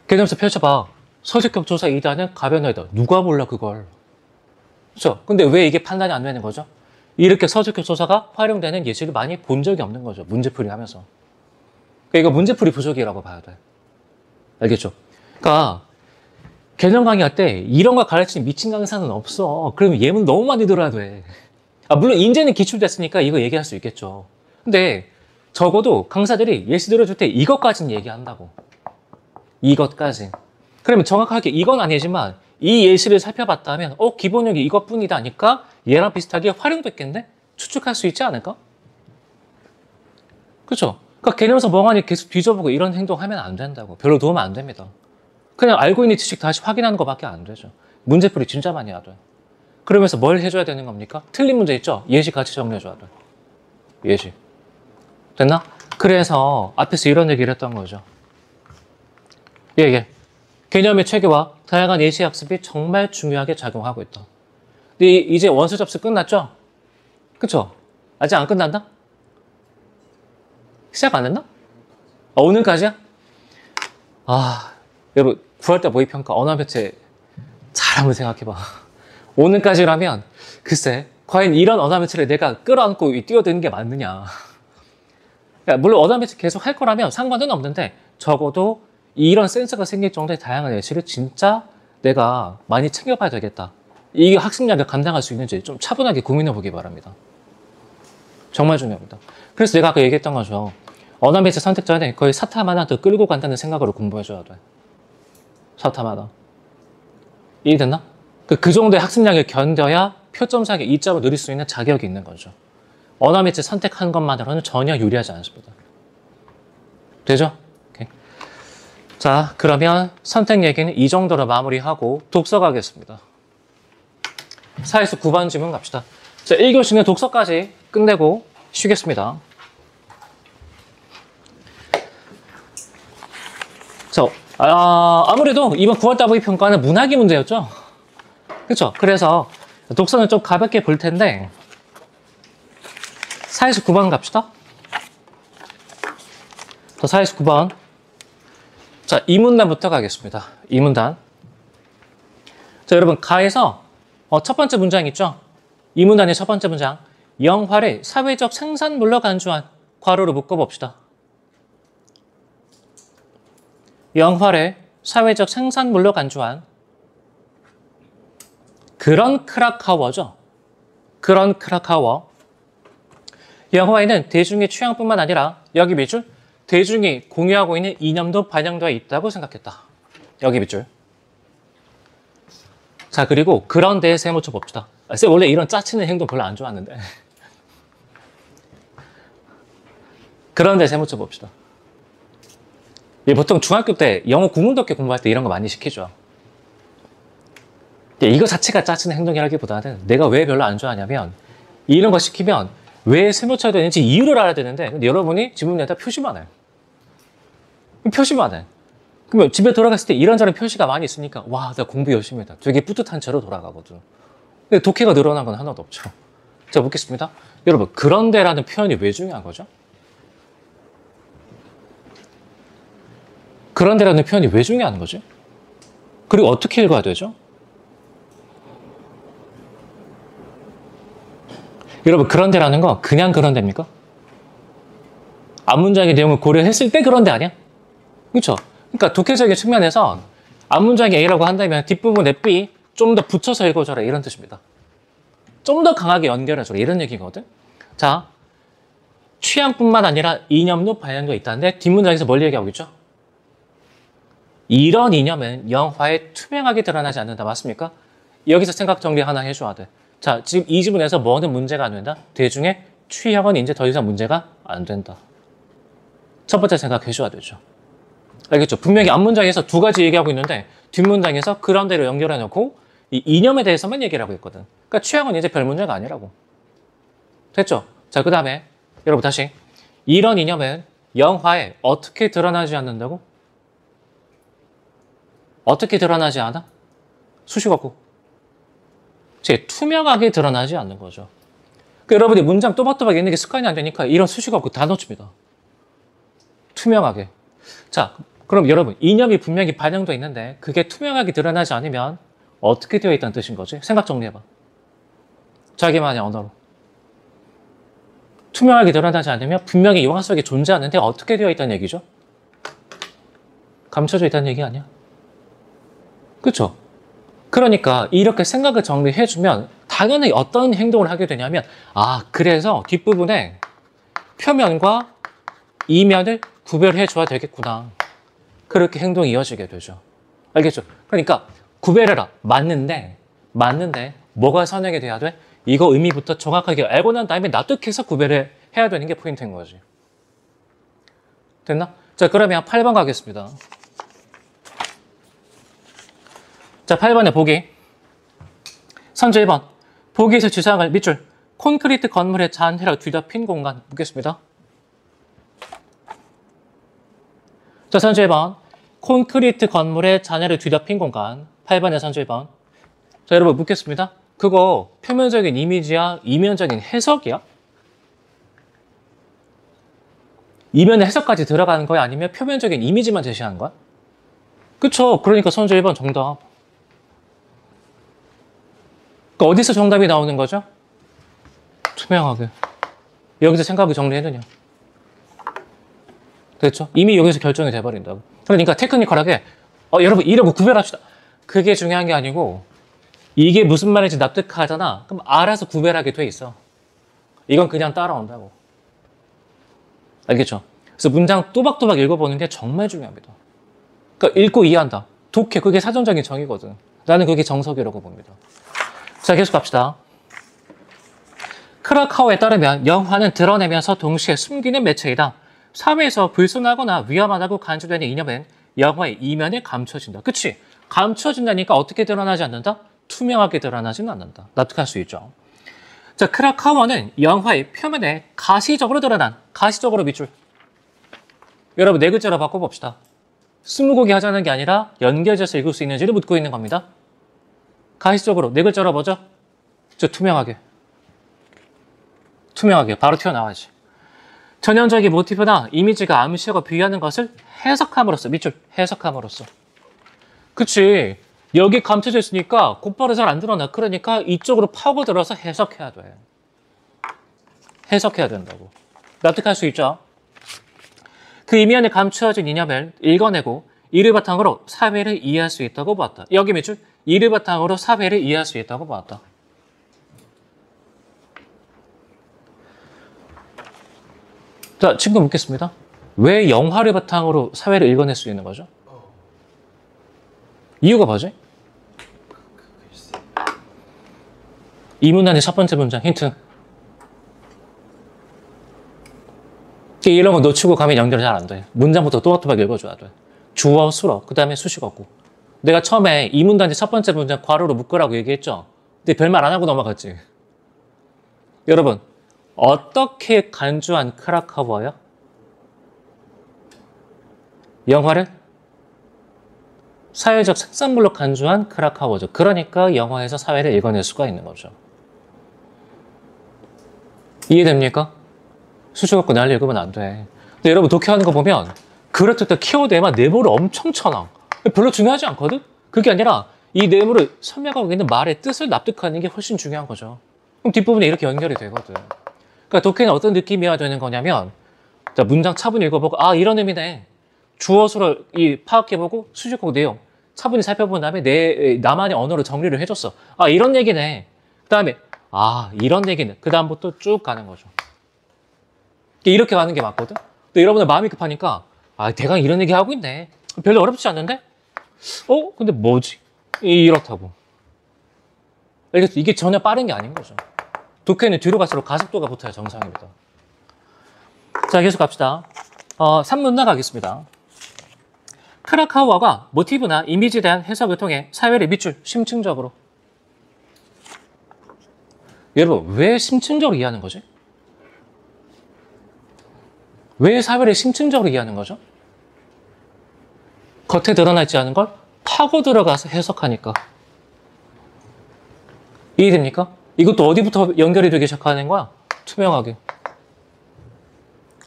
개념서 펼쳐봐. 서술격 조사 2단은 가변어이다. 누가 몰라 그걸. 그렇죠? 근데 왜 이게 판단이 안 되는 거죠? 이렇게 서술격 조사가 활용되는 예시를 많이 본 적이 없는 거죠. 문제풀이 하면서. 그러니까 이거 문제풀이 부족이라고 봐야 돼. 알겠죠? 그러니까 개념 강의할 때 이런 거 가르치는 미친 강사는 없어. 그러면 예문 너무 많이 들어야 돼. 물론 인제는 기출됐으니까 이거 얘기할 수 있겠죠. 근데 적어도 강사들이 예시 들어줄 때 이것까지는 얘기한다고. 이것까지. 그러면 정확하게 이건 아니지만 이 예시를 살펴봤다면 기본형이 이것뿐이다 하니까 얘랑 비슷하게 활용됐겠네? 추측할 수 있지 않을까? 그렇죠? 그러니까 개념서 멍하니 계속 뒤져보고 이런 행동하면 안 된다고. 별로 도움 안 됩니다. 그냥 알고 있는 지식 다시 확인하는 것밖에 안 되죠. 문제풀이 진짜 많이 해야 돼. 그러면서 뭘 해줘야 되는 겁니까? 틀린 문제 있죠? 예시 같이 정리해줘야 돼. 예시. 됐나? 그래서 앞에서 이런 얘기를 했던 거죠. 개념의 체계와 다양한 예시 학습이 정말 중요하게 작용하고 있다. 근데 이제 원서 접수 끝났죠? 그쵸? 아직 안 끝났나? 시작 안 했나? 오늘까지야? 여러분 9월달 모의평가 언어매체 잘 한번 생각해봐. 오늘까지라면 글쎄 과연 이런 언어매체를 내가 끌어안고 뛰어드는 게 맞느냐. 물론 언어매체 계속 할 거라면 상관은 없는데 적어도 이런 센스가 생길 정도의 다양한 예시를 진짜 내가 많이 챙겨봐야 되겠다. 이게 학습량을 감당할 수 있는지 좀 차분하게 고민해 보기 바랍니다. 정말 중요합니다. 그래서 내가 아까 얘기했던 거죠. 언어매체 선택 전에 거의 사탐 하나 더 끌고 간다는 생각으로 공부해줘야 돼. 사탐 하나. 이해됐나? 그 정도의 학습량을 견뎌야 표점상에 2점을 누릴 수 있는 자격이 있는 거죠. 언어매체 선택한 것만으로는 전혀 유리하지 않습니다. 되죠? 자, 그러면 선택 얘기는 이 정도로 마무리하고 독서 가겠습니다. 사에서 9번 질문 갑시다. 자, 1교시는 독서까지 끝내고 쉬겠습니다. 자, 아무래도 이번 9월달 모의평가는 문학이 문제였죠? 그렇죠? 그래서 독서는 좀 가볍게 볼 텐데 사에서 9번 갑시다. 자, 49번. 자, 이문단부터 가겠습니다. 이문단. 자, 여러분, 가에서 첫 번째 문장 있죠? 이문단의 첫 번째 문장. 영화를 사회적 생산물로 간주한 괄호로 묶어봅시다. 영화를 사회적 생산물로 간주한 그런 크라카워죠. 그런 크라카워. 영화에는 대중의 취향뿐만 아니라 여기 밑줄 대중이 공유하고 있는 이념도 반영되어 있다고 생각했다. 여기 밑줄. 자, 그리고 그런데 세모쳐 봅시다. 쌤 원래 이런 짜치는 행동 별로 안 좋아하는데. 그런데 세모쳐 봅시다. 보통 중학교 때 영어 구문독해 공부할 때 이런 거 많이 시키죠. 이거 자체가 짜치는 행동이라기보다는 내가 왜 별로 안 좋아하냐면 이런 거 시키면 왜 세모쳐야 되는지 이유를 알아야 되는데 근데 여러분이 지문에다 표시만 해. 표시만 해. 그러면 집에 돌아갔을 때 이런저런 표시가 많이 있으니까 와, 나 공부 열심히 했다. 되게 뿌듯한 채로 돌아가거든. 근데 독해가 늘어난 건 하나도 없죠. 자, 묻겠습니다. 여러분, 그런데라는 표현이 왜 중요한 거죠? 그런데라는 표현이 왜 중요한 거지? 그리고 어떻게 읽어야 되죠? 여러분, 그런데라는 거 그냥 그런데입니까? 앞문장의 내용을 고려했을 때 그런데 아니야? 그렇죠? 그러니까 독해적인 측면에서 앞문장이 A라고 한다면 뒷부분에 B 좀 더 붙여서 읽어줘라 이런 뜻입니다. 좀 더 강하게 연결해줘라 이런 얘기거든. 자, 취향뿐만 아니라 이념도 반영되어 있다는데 뒷문장에서 뭘 얘기하고 있죠? 이런 이념은 영화에 투명하게 드러나지 않는다. 맞습니까? 여기서 생각 정리 하나 해줘야 돼. 자, 지금 이 지문에서 뭐는 문제가 안 된다? 대중의 취향은 이제 더 이상 문제가 안 된다. 첫 번째 생각해줘야 되죠. 알겠죠? 분명히 앞문장에서 두 가지 얘기하고 있는데 뒷문장에서 그런데로 연결해놓고 이 이념에 대해서만 얘기를 하고 있거든. 그러니까 취향은 이제 별 문제가 아니라고. 됐죠? 자, 그 다음에 여러분 다시 이런 이념은 영화에 어떻게 드러나지 않는다고? 어떻게 드러나지 않아? 수식어고. 제 투명하게 드러나지 않는 거죠. 그러니까 여러분이 문장 또박또박 읽는 게 습관이 안 되니까 이런 수식어고 다 넣습니다. 투명하게. 자, 그럼 여러분 이념이 분명히 반영되어 있는데 그게 투명하게 드러나지 않으면 어떻게 되어 있다는 뜻인 거지? 생각 정리해봐. 자기만의 언어로. 투명하게 드러나지 않으면 분명히 영화 속에 존재하는데 어떻게 되어 있다는 얘기죠? 감춰져 있다는 얘기 아니야? 그렇죠? 그러니까 이렇게 생각을 정리해주면 당연히 어떤 행동을 하게 되냐면 아, 그래서 뒷부분에 표면과 이면을 구별해줘야 되겠구나. 그렇게 행동이 이어지게 되죠. 알겠죠? 그러니까 구별해라. 맞는데 뭐가 선행이 돼야 돼? 이거 의미부터 정확하게 알고 난 다음에 납득해서 구별을 해야 되는 게 포인트인 거지. 됐나? 자, 그러면 8번 가겠습니다. 자, 8번에 보기. 선제 1번. 보기에서 주장을 밑줄. 콘크리트 건물의 잔해로 뒤덮인 공간. 묻겠습니다. 자, 선제 1번. 콘크리트 건물의 잔해를 뒤덮인 공간. 8번의 선제 1번. 자, 여러분 묻겠습니다. 그거 표면적인 이미지야? 이면적인 해석이야? 이면의 해석까지 들어가는 거야? 아니면 표면적인 이미지만 제시하는 거야? 그쵸? 그러니까 선제 1번 정답. 그러니까 어디서 정답이 나오는 거죠? 투명하게. 여기서 생각을 정리해두냐. 됐죠? 이미 여기서 결정이 돼버린다고. 그러니까 테크니컬하게 여러분 이러고 구별합시다. 그게 중요한 게 아니고 이게 무슨 말인지 납득하잖아. 그럼 알아서 구별하게 돼 있어. 이건 그냥 따라온다고. 알겠죠? 그래서 문장 또박또박 읽어보는 게 정말 중요합니다. 그러니까 읽고 이해한다. 독해, 그게 사전적인 정의거든. 나는 그게 정석이라고 봅니다. 자, 계속 갑시다. 크라카오에 따르면 영화는 드러내면서 동시에 숨기는 매체이다. 사회에서 불순하거나 위험하다고 간주되는 이념은 영화의 이면에 감춰진다. 그치? 감춰진다니까 어떻게 드러나지 않는다? 투명하게 드러나지는 않는다. 납득할 수 있죠. 자, 크라카워는 영화의 표면에 가시적으로 드러난, 가시적으로 밑줄. 여러분 네 글자로 바꿔봅시다. 스무고개 하자는 게 아니라 연결해서 읽을 수 있는지를 묻고 있는 겁니다. 가시적으로 네 글자로 뭐죠? 저 투명하게. 투명하게 바로 튀어나와야지. 전형적인 모티브나 이미지가 암시하고 비유하는 것을 해석함으로써, 밑줄 해석함으로써. 그치. 여기 감춰져 있으니까 곧바로 잘 안 드러나. 그러니까 이쪽으로 파고들어서 해석해야 돼. 해석해야 된다고. 납득할 수 있죠? 그 이미 안에 감추어진 이념을 읽어내고 이를 바탕으로 사회를 이해할 수 있다고 보았다. 여기 밑줄 이를 바탕으로 사회를 이해할 수 있다고 보았다. 자, 친구 묻겠습니다. 왜 영화를 바탕으로 사회를 읽어낼 수 있는 거죠? 이유가 뭐지? 이 문단의 첫 번째 문장 힌트. 이런 거 놓치고 가면 연결이 잘 안 돼. 문장부터 또박또박 읽어줘야 돼. 주어, 수어, 그 다음에 수식어구. 내가 처음에 이 문단의 첫 번째 문장 괄호로 묶으라고 얘기했죠? 근데 별말 안 하고 넘어갔지. 여러분, 어떻게 간주한 크라카워요? 영화를 사회적 생산물로 간주한 크라카워죠. 그러니까 영화에서 사회를 읽어낼 수가 있는 거죠. 이해됩니까? 수식어구 날 읽으면 안 돼. 근데 여러분 독해하는 거 보면 그럴듯한 키워드에만 네모를 엄청 쳐놔. 별로 중요하지 않거든? 그게 아니라 이 네모를 설명하고 있는 말의 뜻을 납득하는 게 훨씬 중요한 거죠. 그럼 뒷부분에 이렇게 연결이 되거든. 그러니까 독해는 어떤 느낌이어야 되는 거냐면 자, 문장 차분히 읽어보고 아 이런 의미네. 주어 수를 파악해보고 수식어구 내용 차분히 살펴본 다음에 나만의 언어로 정리를 해줬어. 아 이런 얘기네. 그 다음에 아 이런 얘기네. 그 다음부터 쭉 가는 거죠. 이렇게 가는 게 맞거든? 근데 여러분들 마음이 급하니까 아 대강 이런 얘기 하고 있네. 별로 어렵지 않는데? 근데 뭐지? 이렇다고. 알겠죠? 이게 전혀 빠른 게 아닌 거죠. 독해는 뒤로 갈수록 가속도가 붙어야 정상입니다. 자 계속 갑시다. 3문단 가겠습니다. 크라카워가 모티브나 이미지에 대한 해석을 통해 사회를 밑줄 심층적으로. 여러분 왜 심층적으로 이해하는 거지? 왜 사회를 심층적으로 이해하는 거죠? 겉에 드러나 있지 않은 걸 파고 들어가서 해석하니까. 이해됩니까? 이것도 어디부터 연결이 되기 시작하는 거야? 투명하게.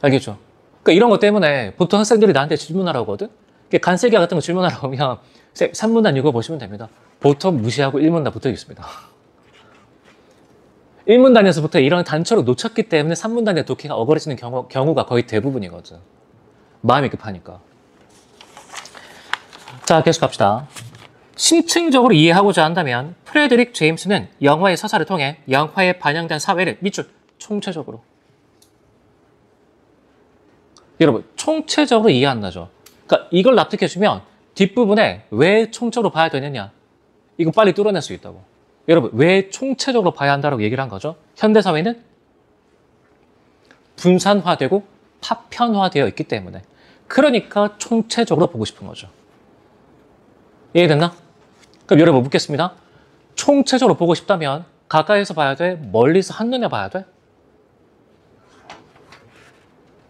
알겠죠? 그러니까 이런 것 때문에 보통 학생들이 나한테 질문하라고 하거든? 간세기야 같은 거 질문하라고 하면 3문단 읽어보시면 됩니다. 보통 무시하고 1문단 붙어 있습니다. 1문단에서부터 이런 단초를 놓쳤기 때문에 3문단의 독해가 어그러지는 경우가 거의 대부분이거든. 마음이 급하니까. 자, 계속 갑시다. 심층적으로 이해하고자 한다면 프레드릭 제임스는 영화의 서사를 통해 영화에 반영된 사회를 밑줄 총체적으로. 여러분, 총체적으로 이해한다죠. 그러니까 이걸 납득해주면 뒷부분에 왜 총체적으로 봐야 되느냐. 이거 빨리 뚫어낼 수 있다고. 여러분, 왜 총체적으로 봐야 한다고 얘기를 한 거죠? 현대사회는 분산화되고 파편화되어 있기 때문에. 그러니까 총체적으로 보고 싶은 거죠. 이해됐나? 그럼 여러분 묻겠습니다. 총체적으로 보고 싶다면 가까이서 봐야 돼? 멀리서 한눈에 봐야 돼?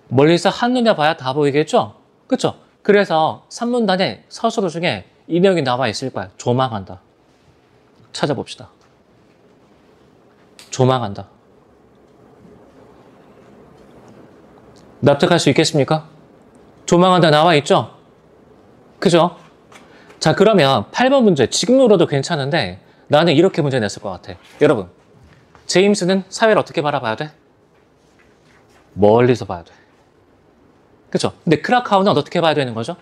멀리서 한눈에 봐야 다 보이겠죠? 그쵸? 그래서 3문단의 서술어 중에 이 내용이 나와 있을 거야. 조망한다. 찾아봅시다. 조망한다. 납득할 수 있겠습니까? 조망한다 나와 있죠? 그죠? 자, 그러면 8번 문제 지금 물어도 괜찮은데 나는 이렇게 문제 냈을 것 같아. 여러분, 제임스는 사회를 어떻게 바라봐야 돼? 멀리서 봐야 돼. 그쵸? 근데 크라카우는 어떻게 봐야 되는 거죠?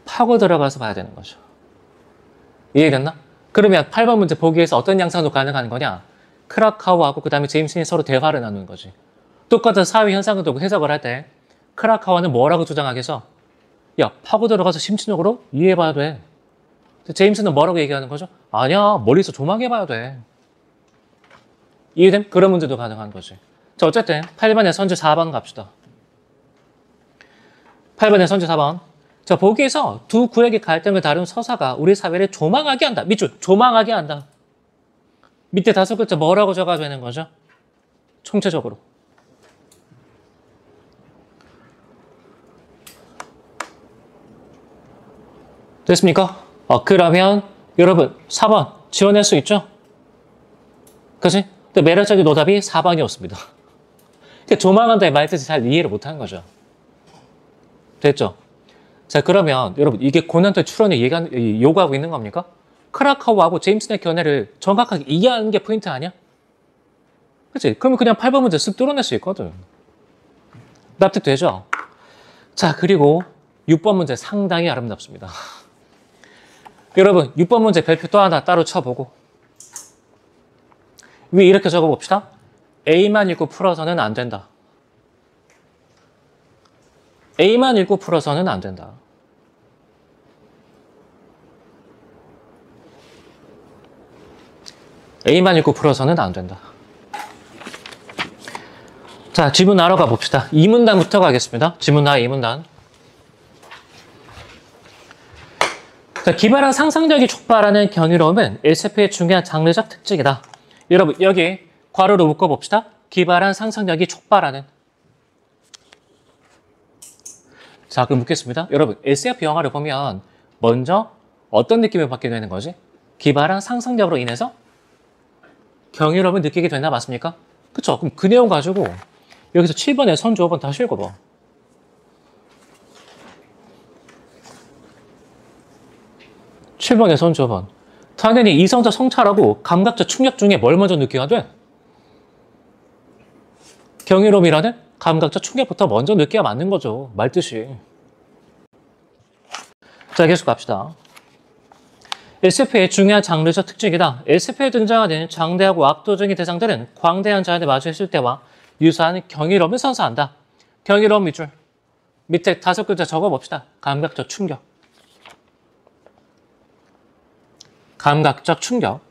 파고 들어가서 봐야 되는 거죠. 이해됐나? 그러면 8번 문제 보기에서 어떤 양상도 가능한 거냐? 크라카우하고 그 다음에 제임슨이 서로 대화를 나누는 거지. 똑같은 사회 현상을 두고 해석을 할 때 크라카우는 뭐라고 주장하겠어? 야, 파고 들어가서 심층적으로 이해해봐야 돼. 제임스는 뭐라고 얘기하는 거죠? 아니야, 멀리서 조망해봐야 돼. 이해됨? 그런 문제도 가능한 거지. 자, 어쨌든 8번에 선제 4번 갑시다. 8번에 선제 4번. 자, 보기에서 두 구역의 갈등을 다룬 서사가 우리 사회를 조망하게 한다. 밑줄, 조망하게 한다. 밑에 다섯 글자 뭐라고 적어야 되는 거죠? 총체적으로. 됐습니까? 그러면 여러분 4번 지원할 수 있죠? 그치? 근데 매력적인 오답이 4번이었습니다. 조망한다의 말뜻을 잘 이해를 못하는 거죠. 됐죠? 자, 그러면 여러분 이게 고난도 추론이 요구하고 있는 겁니까? 크라카우하고 제임슨의 견해를 정확하게 이해하는 게 포인트 아니야? 그치? 그러면 그냥 8번 문제 쓱 뚫어낼 수 있거든. 납득되죠? 자, 그리고 6번 문제 상당히 아름답습니다. 여러분 6번 문제 별표 또 하나 따로 쳐보고 위에 이렇게 적어봅시다. A만 읽고 풀어서는 안 된다. A만 읽고 풀어서는 안 된다. A만 읽고 풀어서는 안 된다. 자, 지문 알아가 봅시다. 2문단부터 가겠습니다. 지문 하 2문단. 자, 기발한 상상력이 촉발하는 경이로움은 SF의 중요한 장르적 특징이다. 여러분, 여기 괄호로 묶어봅시다. 기발한 상상력이 촉발하는. 자, 그럼 묻겠습니다. 여러분, SF 영화를 보면 먼저 어떤 느낌을 받게 되는 거지? 기발한 상상력으로 인해서 경이로움을 느끼게 된다, 맞습니까? 그쵸? 그럼 그 내용 가지고 여기서 7번에 선조 5번 다시 읽어봐. (7번에) 선조 5번. 당연히 이성적 성찰하고 감각적 충격 중에 뭘 먼저 느껴야 돼? 경이로움이라는 감각적 충격부터 먼저 느껴야 맞는 거죠. 말뜻이. 자, 계속 갑시다. SF의 중요한 장르적 특징이다. SF에 등장하는 장대하고 압도적인 대상들은 광대한 자연에 마주했을 때와 유사한 경이로움을 선사한다. 경이로움 밑줄. 밑에 5글자 적어봅시다. 감각적 충격. 감각적 충격.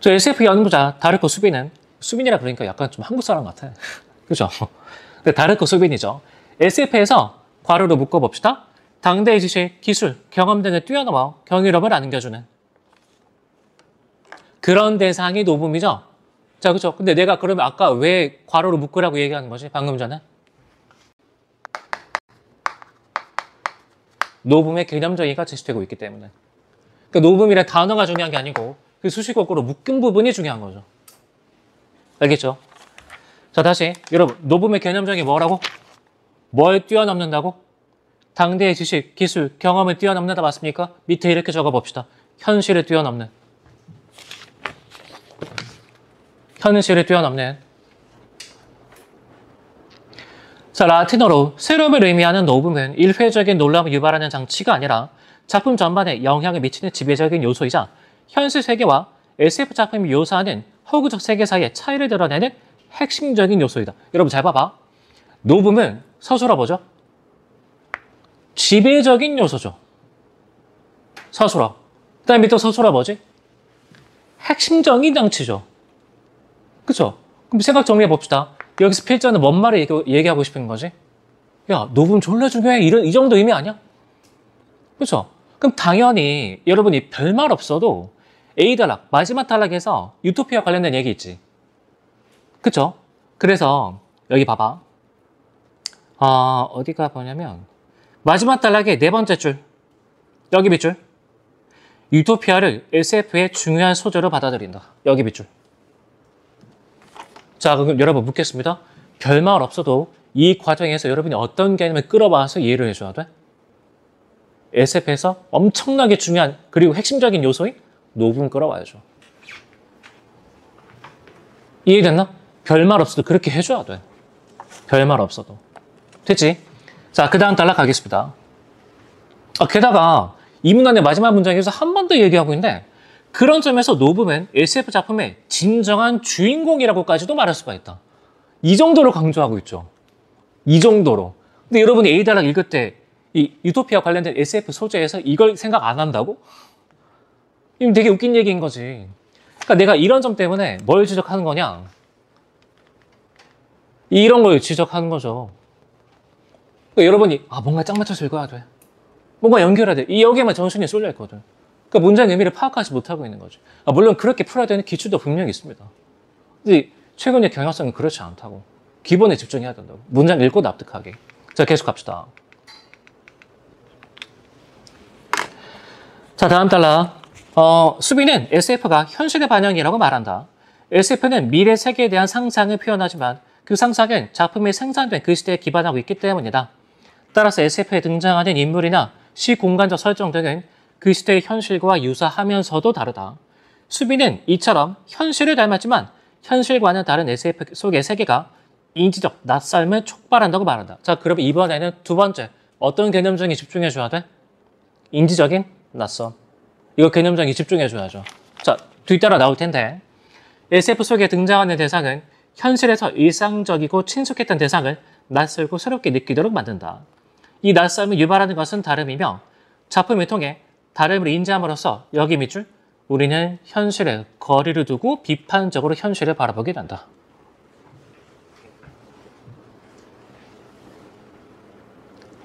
저 SF 연구자 다르코 수빈은, 수빈이라 그러니까 약간 좀 한국 사람 같아. 그죠? 근데 다르코 수빈이죠. SF에서 괄호로 묶어봅시다. 당대의 지식, 기술, 경험 등을 뛰어넘어 경이로움을 안겨주는 그런 대상이 노붐이죠. 자, 그죠? 근데 내가 그러면 아까 왜 괄호로 묶으라고 얘기하는 거지? 방금 전에? 노붐의 개념적이가 제시되고 있기 때문에. 그러니까 노붐이란 단어가 중요한 게 아니고 그 수식어구로 묶은 부분이 중요한 거죠. 알겠죠? 자, 다시 여러분, 노붐의 개념적이 뭐라고? 뭘 뛰어넘는다고? 당대의 지식, 기술, 경험을 뛰어넘는다 맞습니까? 밑에 이렇게 적어봅시다. 현실을 뛰어넘는. 현실을 뛰어넘는. 자, 라틴어로 새로움을 의미하는 노붐은 일회적인 놀라움을 유발하는 장치가 아니라 작품 전반에 영향을 미치는 지배적인 요소이자 현실 세계와 SF 작품이 묘사하는 허구적 세계 사이의 차이를 드러내는 핵심적인 요소이다. 여러분 잘 봐봐. 노붐은 서술어 뭐죠? 지배적인 요소죠. 서술어. 그 다음에 또 서술어 뭐지? 핵심적인 장치죠. 그쵸? 그럼 생각 정리해 봅시다. 여기서 필자는 뭔 말을 얘기하고 싶은 거지? 야, 노붐 졸라 중요해. 이 정도 의미 아니야? 그쵸? 그럼 당연히 여러분이 별말 없어도 A단락, 마지막 단락에서 유토피아 관련된 얘기 있지. 그쵸? 그래서 여기 봐봐. 어디가 보냐면 마지막 단락의 4번째 줄. 여기 밑줄. 유토피아를 SF의 중요한 소재로 받아들인다. 여기 밑줄. 자, 그럼 여러분 묻겠습니다. 별말 없어도 이 과정에서 여러분이 어떤 개념을 끌어와서 이해를 해줘야 돼? SF에서 엄청나게 중요한 그리고 핵심적인 요소인 노붐 끌어와야죠. 이해됐나? 별말 없어도 그렇게 해줘야 돼. 별말 없어도. 됐지? 자, 그 다음 단락 가겠습니다. 게다가 이 문단의 마지막 문장에서 한 번 더 얘기하고 있는데 그런 점에서 노붐은 SF 작품의 진정한 주인공이라고까지도 말할 수가 있다. 이 정도로 강조하고 있죠. 이 정도로. 근데 여러분이 A단락 읽을 때 이 유토피아 관련된 SF 소재에서 이걸 생각 안 한다고? 이건 되게 웃긴 얘기인 거지. 그러니까 내가 이런 점 때문에 뭘 지적하는 거냐? 이런 걸 지적하는 거죠. 그러니까 여러분이 뭔가 짝 맞춰서 읽어야 돼. 뭔가 연결해야 돼. 여기에만 정신이 쏠려 있거든. 그러니까 문장 의미를 파악하지 못하고 있는 거지. 물론 그렇게 풀어야 되는 기출도 분명히 있습니다. 근데 최근의 경향성은 그렇지 않다고. 기본에 집중해야 된다고. 문장 읽고 납득하게. 자, 계속 갑시다. 자, 다음 단락. 수비는 SF가 현실의 반영이라고 말한다. SF는 미래 세계에 대한 상상을 표현하지만 그 상상은 작품이 생산된 그 시대에 기반하고 있기 때문이다. 따라서 SF에 등장하는 인물이나 시공간적 설정 등은 그 시대의 현실과 유사하면서도 다르다. 수비는 이처럼 현실을 닮았지만 현실과는 다른 SF 속의 세계가 인지적 낯설음을 촉발한다고 말한다. 자, 그럼 이번에는 두 번째 어떤 개념정의 집중해 줘야 돼? 인지적인 낯섦. 이거 개념정의 집중해 줘야죠. 자, 뒤따라 나올 텐데 SF 속에 등장하는 대상은 현실에서 일상적이고 친숙했던 대상을 낯설고 새롭게 느끼도록 만든다. 이 낯섦을 유발하는 것은 다름이며 작품을 통해 다름을 인지함으로써 여기 밑줄 우리는 현실에 거리를 두고 비판적으로 현실을 바라보게 된다.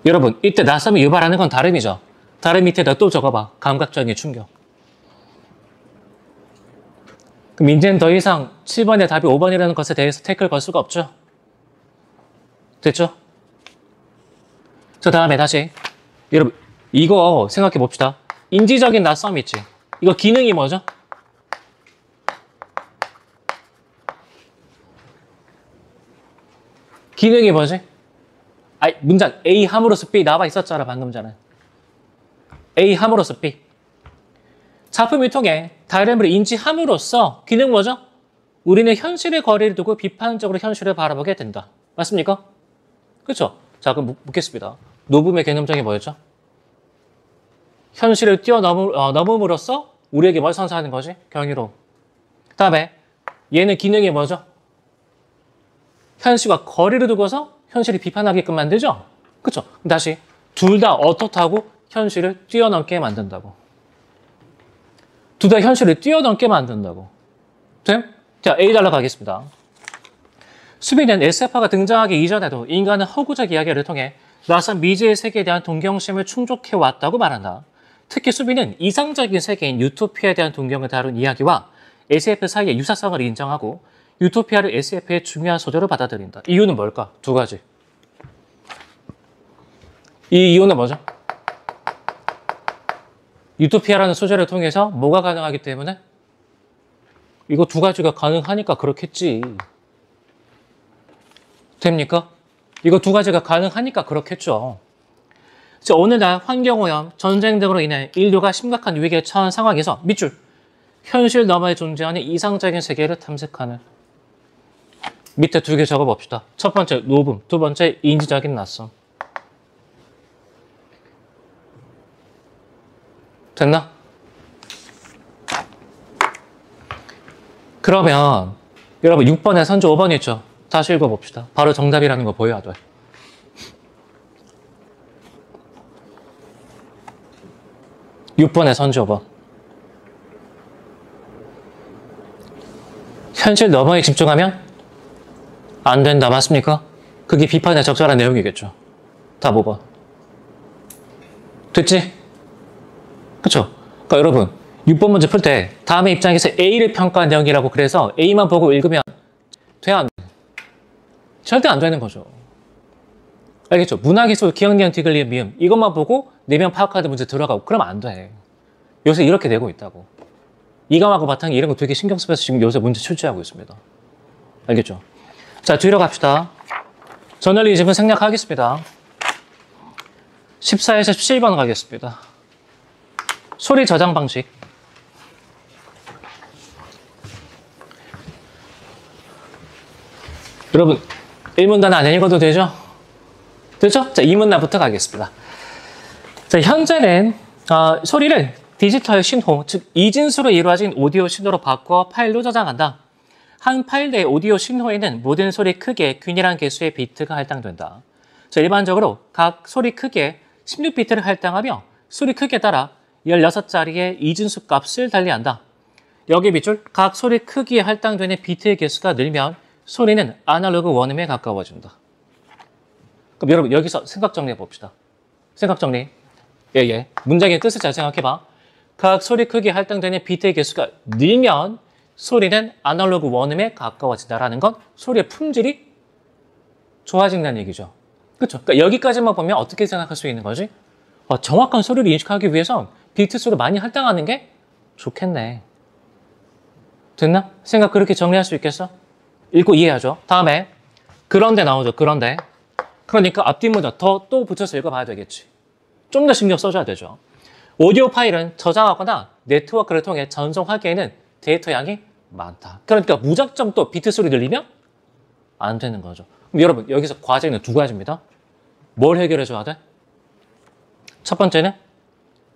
여러분, 이때 낯섦을 유발하는 건 다름이죠. 다름 밑에다 또 적어봐. 감각적인 충격. 그럼 이제는 더 이상 7번의 답이 5번이라는 것에 대해서 태클 걸 수가 없죠. 됐죠? 저 다음에 다시 여러분 이거 생각해 봅시다. 인지적인 낯섦 있지? 이거 기능이 뭐죠? 기능이 뭐지? 아니, 문장 A 함으로써 B 나와 있었잖아 방금 전에. A 함으로써 B. 작품을 통해 다름을 인지함으로써 기능 뭐죠? 우리는 현실의 거리를 두고 비판적으로 현실을 바라보게 된다. 맞습니까? 그렇죠? 자, 그럼 묻겠습니다. 노붐의 개념정이 뭐였죠? 현실을 뛰어넘음으로써 우리에게 뭘 선사하는 거지? 경이로움. 다음에 얘는 기능이 뭐죠? 현실과 거리를 두고서 현실이 비판하게끔 만들죠? 그렇죠? 다시 둘 다 어떻다고 현실을 뛰어넘게 만든다고. 둘 다 현실을 뛰어넘게 만든다고. 돼? 자, A 달러 가겠습니다. 수비는 SF가 등장하기 이전에도 인간은 허구적 이야기를 통해 낯선 미지의 세계에 대한 동경심을 충족해왔다고 말한다. 특히 수비는 이상적인 세계인 유토피아에 대한 동경을 다룬 이야기와 SF 사이의 유사성을 인정하고 유토피아를 SF의 중요한 소재로 받아들인다. 이유는 뭘까? 두 가지. 이 이유는 뭐죠? 유토피아라는 소재를 통해서 뭐가 가능하기 때문에? 이거 두 가지가 가능하니까 그렇겠지. 됩니까? 이거 두 가지가 가능하니까 그렇겠죠. 오늘날 환경오염, 전쟁 등으로 인해 인류가 심각한 위기에 처한 상황에서 밑줄, 현실 너머에 존재하는 이상적인 세계를 탐색하는. 밑에 두 개 적어봅시다. 첫 번째 노붐, 두 번째 인지적인 낯섦. 됐나? 그러면 여러분 6번에 선지 5번 있죠? 다시 읽어봅시다. 바로 정답이라는 거 보여야 돼. (6번에) 선지 5번. 현실 너머에 집중하면 안 된다. 맞습니까? 그게 비판에 적절한 내용이겠죠. 답 5번. 됐지? 그쵸? 그러니까 여러분 6번 문제 풀 때 다음의 입장에서 A를 평가한 내용이라고 그래서 A만 보고 읽으면 돼? 안 돼? 절대 안 되는 거죠. 알겠죠? 문학기술, 기억니은, 디글리은, 미음 이것만 보고 내면 파악하는 문제 들어가고 그러면 안 돼. 요새 이렇게 되고 있다고. 이감하고 바탕이 이런 거 되게 신경 쓰면서 지금 요새 문제 출제하고 있습니다. 알겠죠? 자, 뒤로 갑시다. 저널리즘은 생략하겠습니다. 14에서 17번 가겠습니다. 소리 저장 방식. 여러분 1문단 안 읽어도 되죠? 됐죠? 자, 2문단부터 가겠습니다. 자, 현재는 소리를 디지털 신호, 즉 이진수로 이루어진 오디오 신호로 바꿔 파일로 저장한다. 한 파일 내의 오디오 신호에는 모든 소리 크기의 균일한 개수의 비트가 할당된다. 자, 일반적으로 각 소리 크기에 16비트를 할당하며 소리 크기에 따라 16자리의 이진수 값을 달리한다. 여기 밑줄 각 소리 크기에 할당되는 비트의 개수가 늘면 소리는 아날로그 원음에 가까워진다. 그럼 여러분 여기서 생각 정리해 봅시다. 생각 정리. 예. 문장의 뜻을 잘 생각해봐. 각 소리 크기에 할당되는 비트의 개수가 늘면 소리는 아날로그 원음에 가까워진다라는 건 소리의 품질이 좋아진다는 얘기죠. 그렇죠? 그러니까 여기까지만 보면 어떻게 생각할 수 있는 거지? 정확한 소리를 인식하기 위해선 비트 수를 많이 할당하는 게 좋겠네. 됐나? 생각 그렇게 정리할 수 있겠어? 읽고 이해하죠. 다음에 그런데 나오죠. 그런데. 그러니까 앞뒤 문장 더 또 붙여서 읽어봐야 되겠지. 좀 더 신경 써줘야 되죠. 오디오 파일은 저장하거나 네트워크를 통해 전송하기에는 데이터 양이 많다. 그러니까 무작정 또 비트 소리 들리면 안 되는 거죠. 그럼 여러분 여기서 과제는 두 가지입니다. 뭘 해결해 줘야 돼? 첫 번째는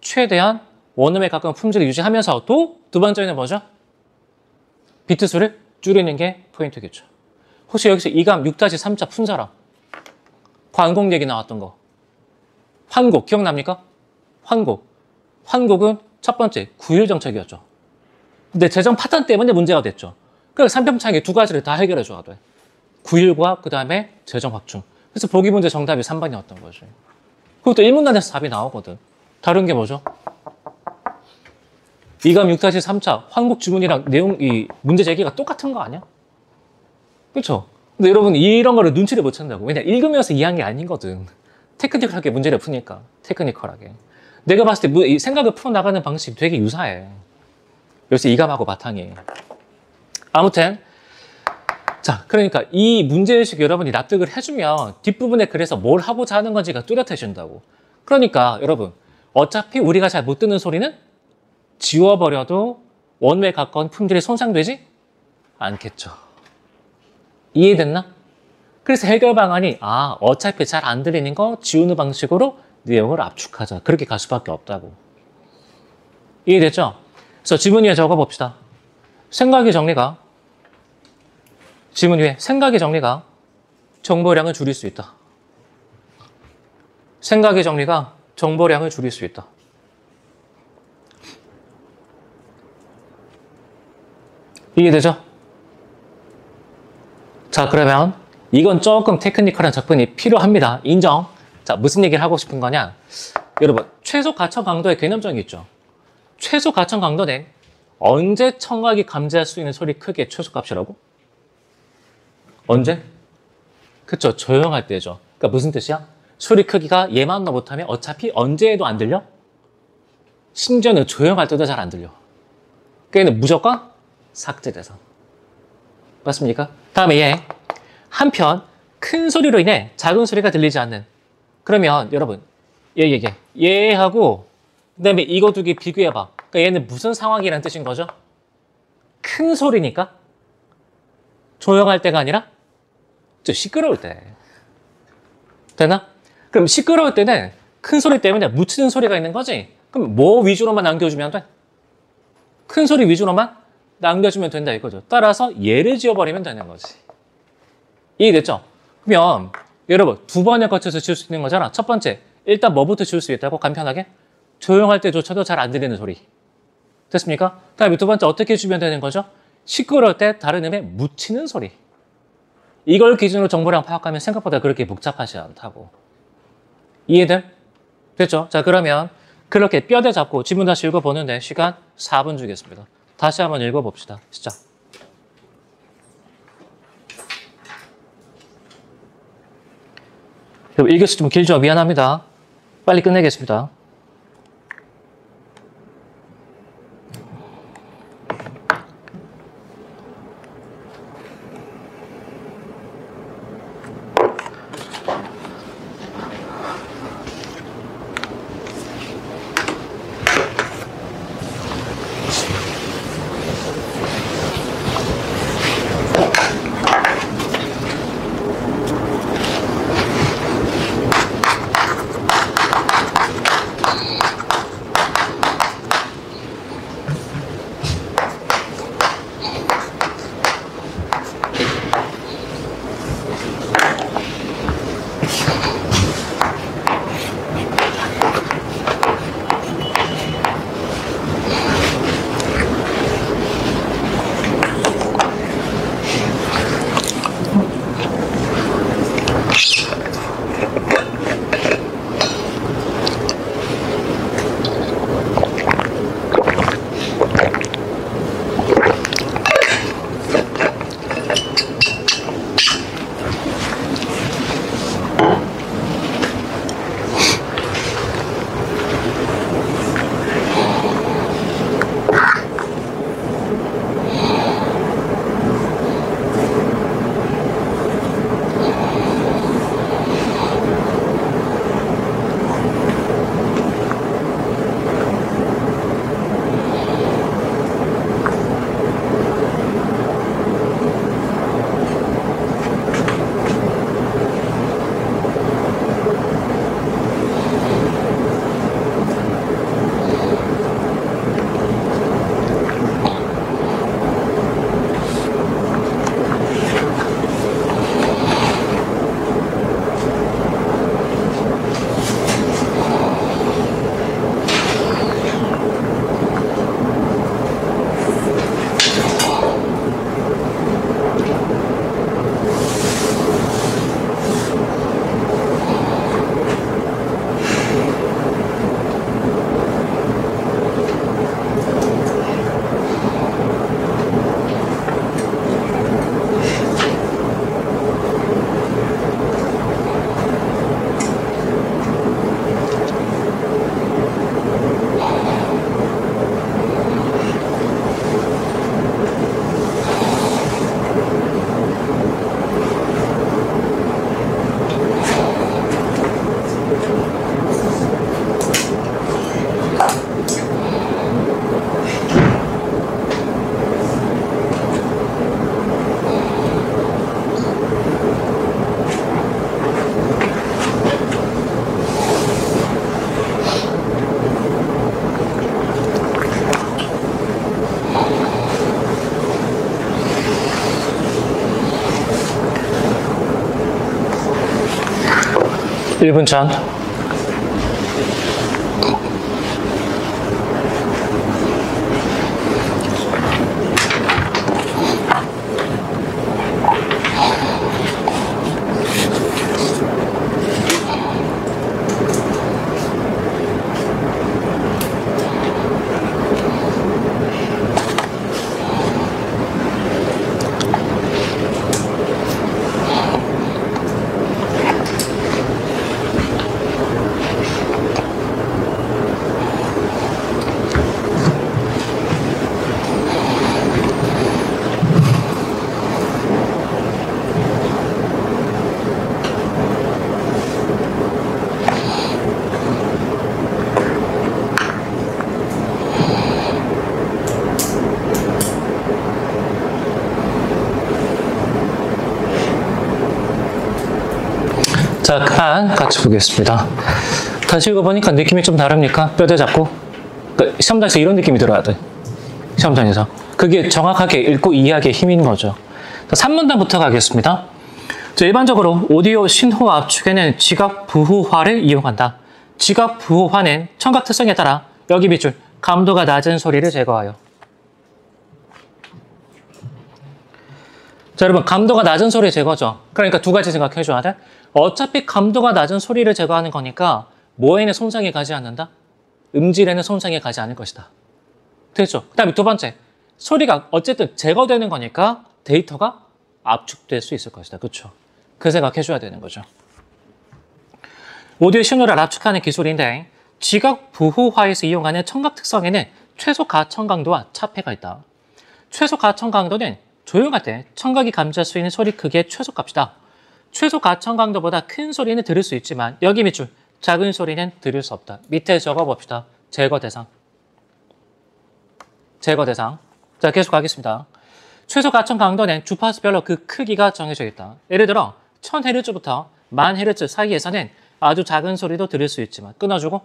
최대한 원음에 가까운 품질을 유지하면서도 두 번째는 뭐죠? 비트 수를 줄이는 게 포인트겠죠. 혹시 여기서 이감 6-3자 푼 사람? 관곡 얘기 나왔던 거. 환곡 기억납니까? 환곡. 환곡은 첫 번째 9일 정책이었죠. 근데 재정 파탄 때문에 문제가 됐죠. 그래서 3평창에 두 가지를 다 해결해 줘야 돼. 9일과 그 다음에 재정 확충. 그래서 보기 문제 정답이 3번이었던 거죠. 그것도 1문단에서 답이 나오거든. 다른 게 뭐죠? 이감 6-3차 환곡 지문이랑 내용, 이 문제 제기가 똑같은 거 아니야? 그렇죠? 근데 여러분 이런 거를 눈치를 못 챈다고. 왜냐 읽으면서 이해한 게 아니거든. 테크니컬하게 문제를 푸니까. 테크니컬하게. 내가 봤을 때 이 생각을 풀어나가는 방식이 되게 유사해. 여기서 이감하고 바탕이. 아무튼 자 그러니까 이 문제의식 여러분이 납득을 해주면 뒷부분에 그래서 뭘 하고자 하는 건지가 뚜렷해진다고. 그러니까 여러분 어차피 우리가 잘 못 듣는 소리는 지워버려도 원웨에 가까운 품질이 손상되지 않겠죠. 이해됐나? 그래서 해결 방안이 어차피 잘 안 들리는 거 지우는 방식으로 내용을 압축하자. 그렇게 갈 수밖에 없다고. 이해됐죠? 그래서 지문 위에 적어봅시다. 생각의 정리가 지문 위에 생각의 정리가 정보량을 줄일 수 있다. 생각의 정리가 정보량을 줄일 수 있다. 이해되죠? 자 그러면 이건 조금 테크니컬한 접근이 필요합니다. 인정. 자 무슨 얘기를 하고 싶은 거냐? 여러분 최소 가청 강도의 개념적이 있죠. 최소 가청 강도는 언제 청각이 감지할 수 있는 소리 크기의 최소값이라고? 언제? 그쵸 조용할 때죠. 그러니까 무슨 뜻이야? 소리 크기가 얘만 더 못하면 어차피 언제 해도 안 들려? 심지어는 조용할 때도 잘 안 들려. 그러니까 무조건 삭제 대상. 맞습니까? 다음에 얘. 한편 큰 소리로 인해 작은 소리가 들리지 않는. 그러면 여러분 얘하고 그다음에 이거 두 개 비교해봐. 그러니까 얘는 무슨 상황이라는 뜻인 거죠? 큰 소리니까 조용할 때가 아니라 좀 시끄러울 때. 되나? 그럼 시끄러울 때는 큰 소리 때문에 묻히는 소리가 있는 거지? 그럼 뭐 위주로만 남겨주면 돼? 큰 소리 위주로만 남겨주면 된다 이거죠. 따라서 얘를 지워버리면 되는 거지. 이해됐죠? 그러면 여러분 두 번에 거쳐서 지울 수 있는 거잖아. 첫 번째 일단 뭐부터 지울 수 있다고? 간편하게 조용할 때조차도 잘 안 들리는 소리. 됐습니까? 다음에 두 번째 어떻게 주면 되는 거죠? 시끄러울 때 다른 음에 묻히는 소리. 이걸 기준으로 정보량 파악하면 생각보다 그렇게 복잡하지 않다고. 이해돼? 됐죠? 자 그러면 그렇게 뼈대 잡고 지문 다시 읽어보는데 시간 4분 주겠습니다. 다시 한번 읽어봅시다. 시작. 읽을수 좀 길죠? 미안합니다. 빨리 끝내겠습니다. 1분 전. 자, 그만 같이 보겠습니다. 다시 읽어보니까 느낌이 좀 다릅니까? 뼈대 잡고. 그러니까 시험장에서 이런 느낌이 들어야 돼. 시험장에서. 그게 정확하게 읽고 이해하기에 힘인 거죠. 3문단부터 가겠습니다. 자, 일반적으로 오디오 신호 압축에는 지각 부호화를 이용한다. 지각 부호화는 청각 특성에 따라 여기 밑줄 감도가 낮은 소리를 제거하여. 자, 여러분 감도가 낮은 소리 제거죠. 그러니까 두 가지 생각해 줘야 돼. 어차피 감도가 낮은 소리를 제거하는 거니까 뭐에는 손상이 가지 않는다? 음질에는 손상이 가지 않을 것이다. 됐죠? 그 다음에 두 번째, 소리가 어쨌든 제거되는 거니까 데이터가 압축될 수 있을 것이다. 그렇죠? 그 생각해 줘야 되는 거죠. 오디오 신호를 압축하는 기술인데 지각 부호화에서 이용하는 청각 특성에는 최소 가청 강도와 차폐가 있다. 최소 가청 강도는 조용할 때 청각이 감지할 수 있는 소리 크기의 최소값이다. 최소 가청 강도보다 큰 소리는 들을 수 있지만 여기 밑줄 작은 소리는 들을 수 없다. 밑에 적어봅시다. 제거 대상. 제거 대상. 자, 계속 가겠습니다. 최소 가청 강도는 주파수별로 그 크기가 정해져 있다. 예를 들어 1000Hz부터 10,000Hz 사이에서는 아주 작은 소리도 들을 수 있지만 끊어주고.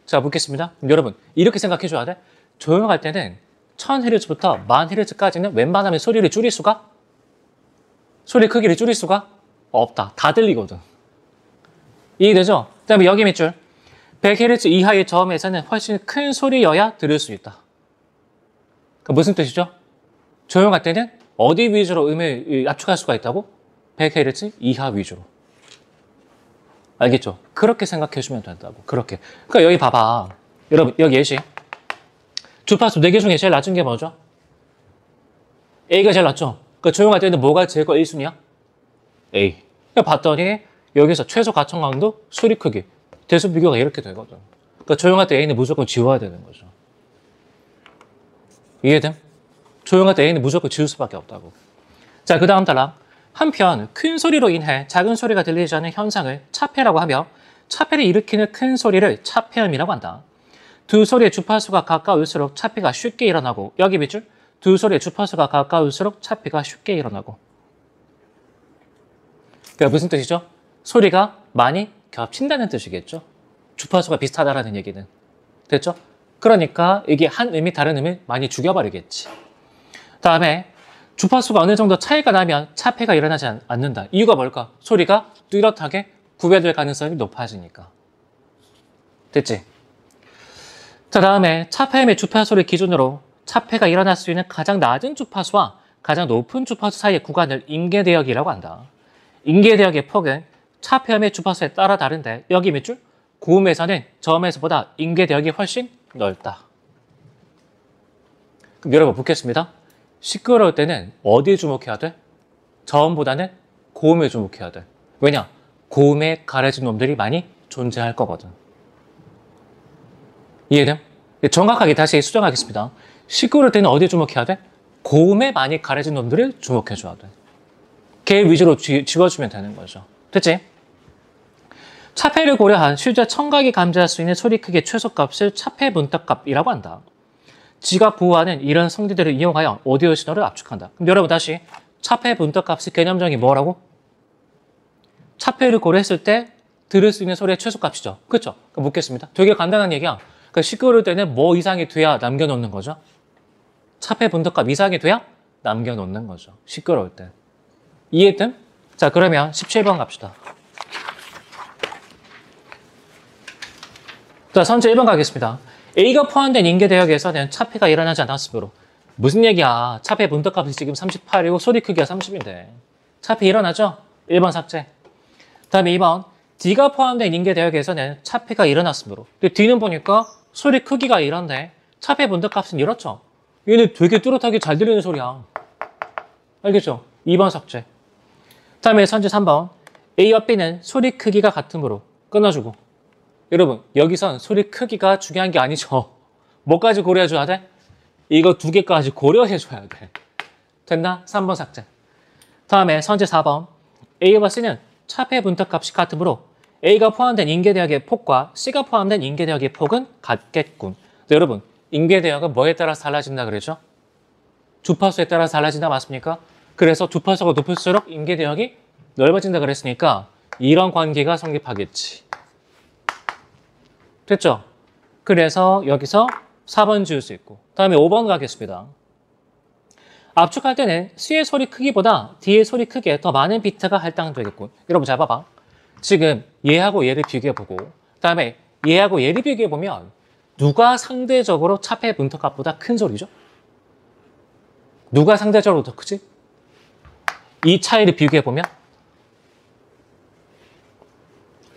자, 묻겠습니다. 여러분 이렇게 생각해 줘야 돼. 조용할 때는 1000Hz부터 10,000Hz까지는 웬만하면 소리를 줄일 수가? 소리 크기를 줄일 수가 없다. 다 들리거든. 이해되죠? 그 다음에 여기 밑줄 100Hz 이하의 저음에서는 훨씬 큰 소리여야 들을 수 있다. 그러니까 무슨 뜻이죠? 조용할 때는 어디 위주로 음을 압축할 수가 있다고? 100Hz 이하 위주로. 알겠죠? 그렇게 생각해 주면 된다고. 그렇게. 그러니까 여기 봐봐. 여러분 여기 예시. 주파수 4개 중에 제일 낮은 게 뭐죠? A가 제일 낮죠? 그러니까 조용할 때는 뭐가 제거 1순위야? A. 그러니까 봤더니 여기서 최소 가청 강도, 소리 크기, 대수 비교가 이렇게 되거든. 그러니까 조용할 때 A는 무조건 지워야 되는 거죠. 이해됨? 조용할 때 A는 무조건 지울 수밖에 없다고. 자, 그 다음 단락. 한편 큰 소리로 인해 작은 소리가 들리지 않는 현상을 차폐라고 하며 차폐를 일으키는 큰 소리를 차폐음이라고 한다. 두 소리의 주파수가 가까울수록 차폐가 쉽게 일어나고 여기 밑줄 두 소리의 주파수가 가까울수록 차폐가 쉽게 일어나고. 그러니까 무슨 뜻이죠? 소리가 많이 겹친다는 뜻이겠죠. 주파수가 비슷하다라는 얘기는. 됐죠? 그러니까 이게 한 음이 다른 음을 많이 죽여버리겠지. 다음에 주파수가 어느 정도 차이가 나면 차폐가 일어나지 않는다. 이유가 뭘까? 소리가 뚜렷하게 구별될 가능성이 높아지니까. 됐지? 자, 다음에 차폐음의 주파수를 기준으로 차폐가 일어날 수 있는 가장 낮은 주파수와 가장 높은 주파수 사이의 구간을 인계대역이라고 한다. 인계대역의 폭은 차폐음의 주파수에 따라 다른데 여기 밑줄 고음에서는 저음에서보다 인계대역이 훨씬 넓다. 그럼 여러분 묻겠습니다. 시끄러울 때는 어디에 주목해야 돼? 저음보다는 고음에 주목해야 돼. 왜냐? 고음에 가려진 놈들이 많이 존재할 거거든. 이해됨? 정확하게 다시 수정하겠습니다. 시끄러울 때는 어디에 주목해야 돼? 고음에 많이 가려진 놈들을 주목해줘야 돼. 걔 위주로 지워주면 되는 거죠. 됐지? 차폐를 고려한 실제 청각이 감지할 수 있는 소리 크기의 최소값을 차폐 분탁값이라고 한다. 지각 부호화는 이런 성질들을 이용하여 오디오 신호를 압축한다. 그럼 여러분 다시 차폐 분탁값의 개념정이 뭐라고? 차폐를 고려했을 때 들을 수 있는 소리의 최소값이죠. 그렇죠? 그럼 묻겠습니다. 되게 간단한 얘기야. 그러니까 시끄러울 때는 뭐 이상이 돼야 남겨놓는 거죠? 차폐 분탁값 이상이 돼야 남겨놓는 거죠. 시끄러울 때. 이해됨? 자, 그러면 17번 갑시다. 자, 선제 1번 가겠습니다. A가 포함된 인계대역에서는 차폐가 일어나지 않았으므로. 무슨 얘기야? 차폐 분덕값이 지금 38이고 소리 크기가 30인데. 차폐 일어나죠? 1번 삭제. 다음에 2번. D가 포함된 인계대역에서는 차폐가 일어났으므로. 근데 D는 보니까 소리 크기가 이런데 차폐 분덕값은 이렇죠? 얘는 되게 뚜렷하게 잘 들리는 소리야. 알겠죠? 2번 삭제. 다음에 선제 3번. A와 B는 소리 크기가 같으므로 끊어주고. 여러분, 여기선 소리 크기가 중요한 게 아니죠. 뭐까지 고려해줘야 돼? 이거 두 개까지 고려해줘야 돼. 됐나? 3번 삭제. 다음에 선제 4번. A와 C는 차폐 분탁값이 같으므로 A가 포함된 인계대역의 폭과 C가 포함된 인계대역의 폭은 같겠군. 네, 여러분, 인계대역은 뭐에 따라서 달라진다 그랬죠? 주파수에 따라서 달라진다 맞습니까? 그래서 주파수가 높을수록 인계대역이 넓어진다 그랬으니까 이런 관계가 성립하겠지. 됐죠? 그래서 여기서 4번 지울 수 있고. 다음에 5번 가겠습니다. 압축할 때는 C의 소리 크기보다 D의 소리 크기에 더 많은 비트가 할당되겠군. 여러분 잘 봐봐. 지금 얘하고 얘를 비교해보고 그다음에 얘하고 얘를 비교해보면 누가 상대적으로 차폐 분탁값보다 큰 소리죠? 누가 상대적으로 더 크지? 이 차이를 비교해보면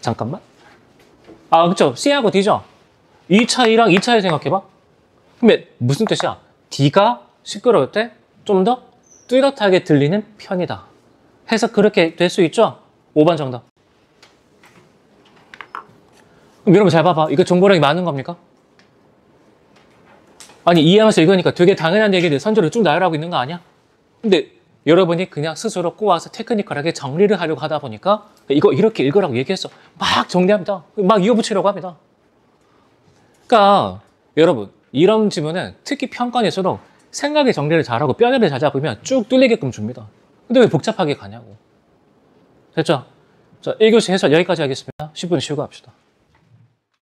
잠깐만. 아, 그쵸. C하고 D죠? 이 차이랑 이 차이 생각해봐. 근데 무슨 뜻이야? D가 시끄러울 때 좀 더 뚜렷하게 들리는 편이다. 해서 그렇게 될 수 있죠? 5번 정답. 그럼 여러분 잘 봐봐. 이거 정보량이 많은 겁니까? 아니, 이해하면서 읽으니까 되게 당연한 얘기를 선조를 쭉 나열하고 있는 거 아니야? 근데 여러분이 그냥 스스로 꼬아서 테크니컬하게 정리를 하려고 하다 보니까 이거 이렇게 읽으라고 얘기했어. 막 정리합니다. 막 이어붙이려고 합니다. 그러니까 여러분, 이런 지문은 특히 평가에서도 생각의 정리를 잘하고 뼈대를 잘 잡으면 쭉 뚫리게끔 줍니다. 근데 왜 복잡하게 가냐고. 됐죠? 자, 1교시 해설 여기까지 하겠습니다. 10분 쉬고 합시다.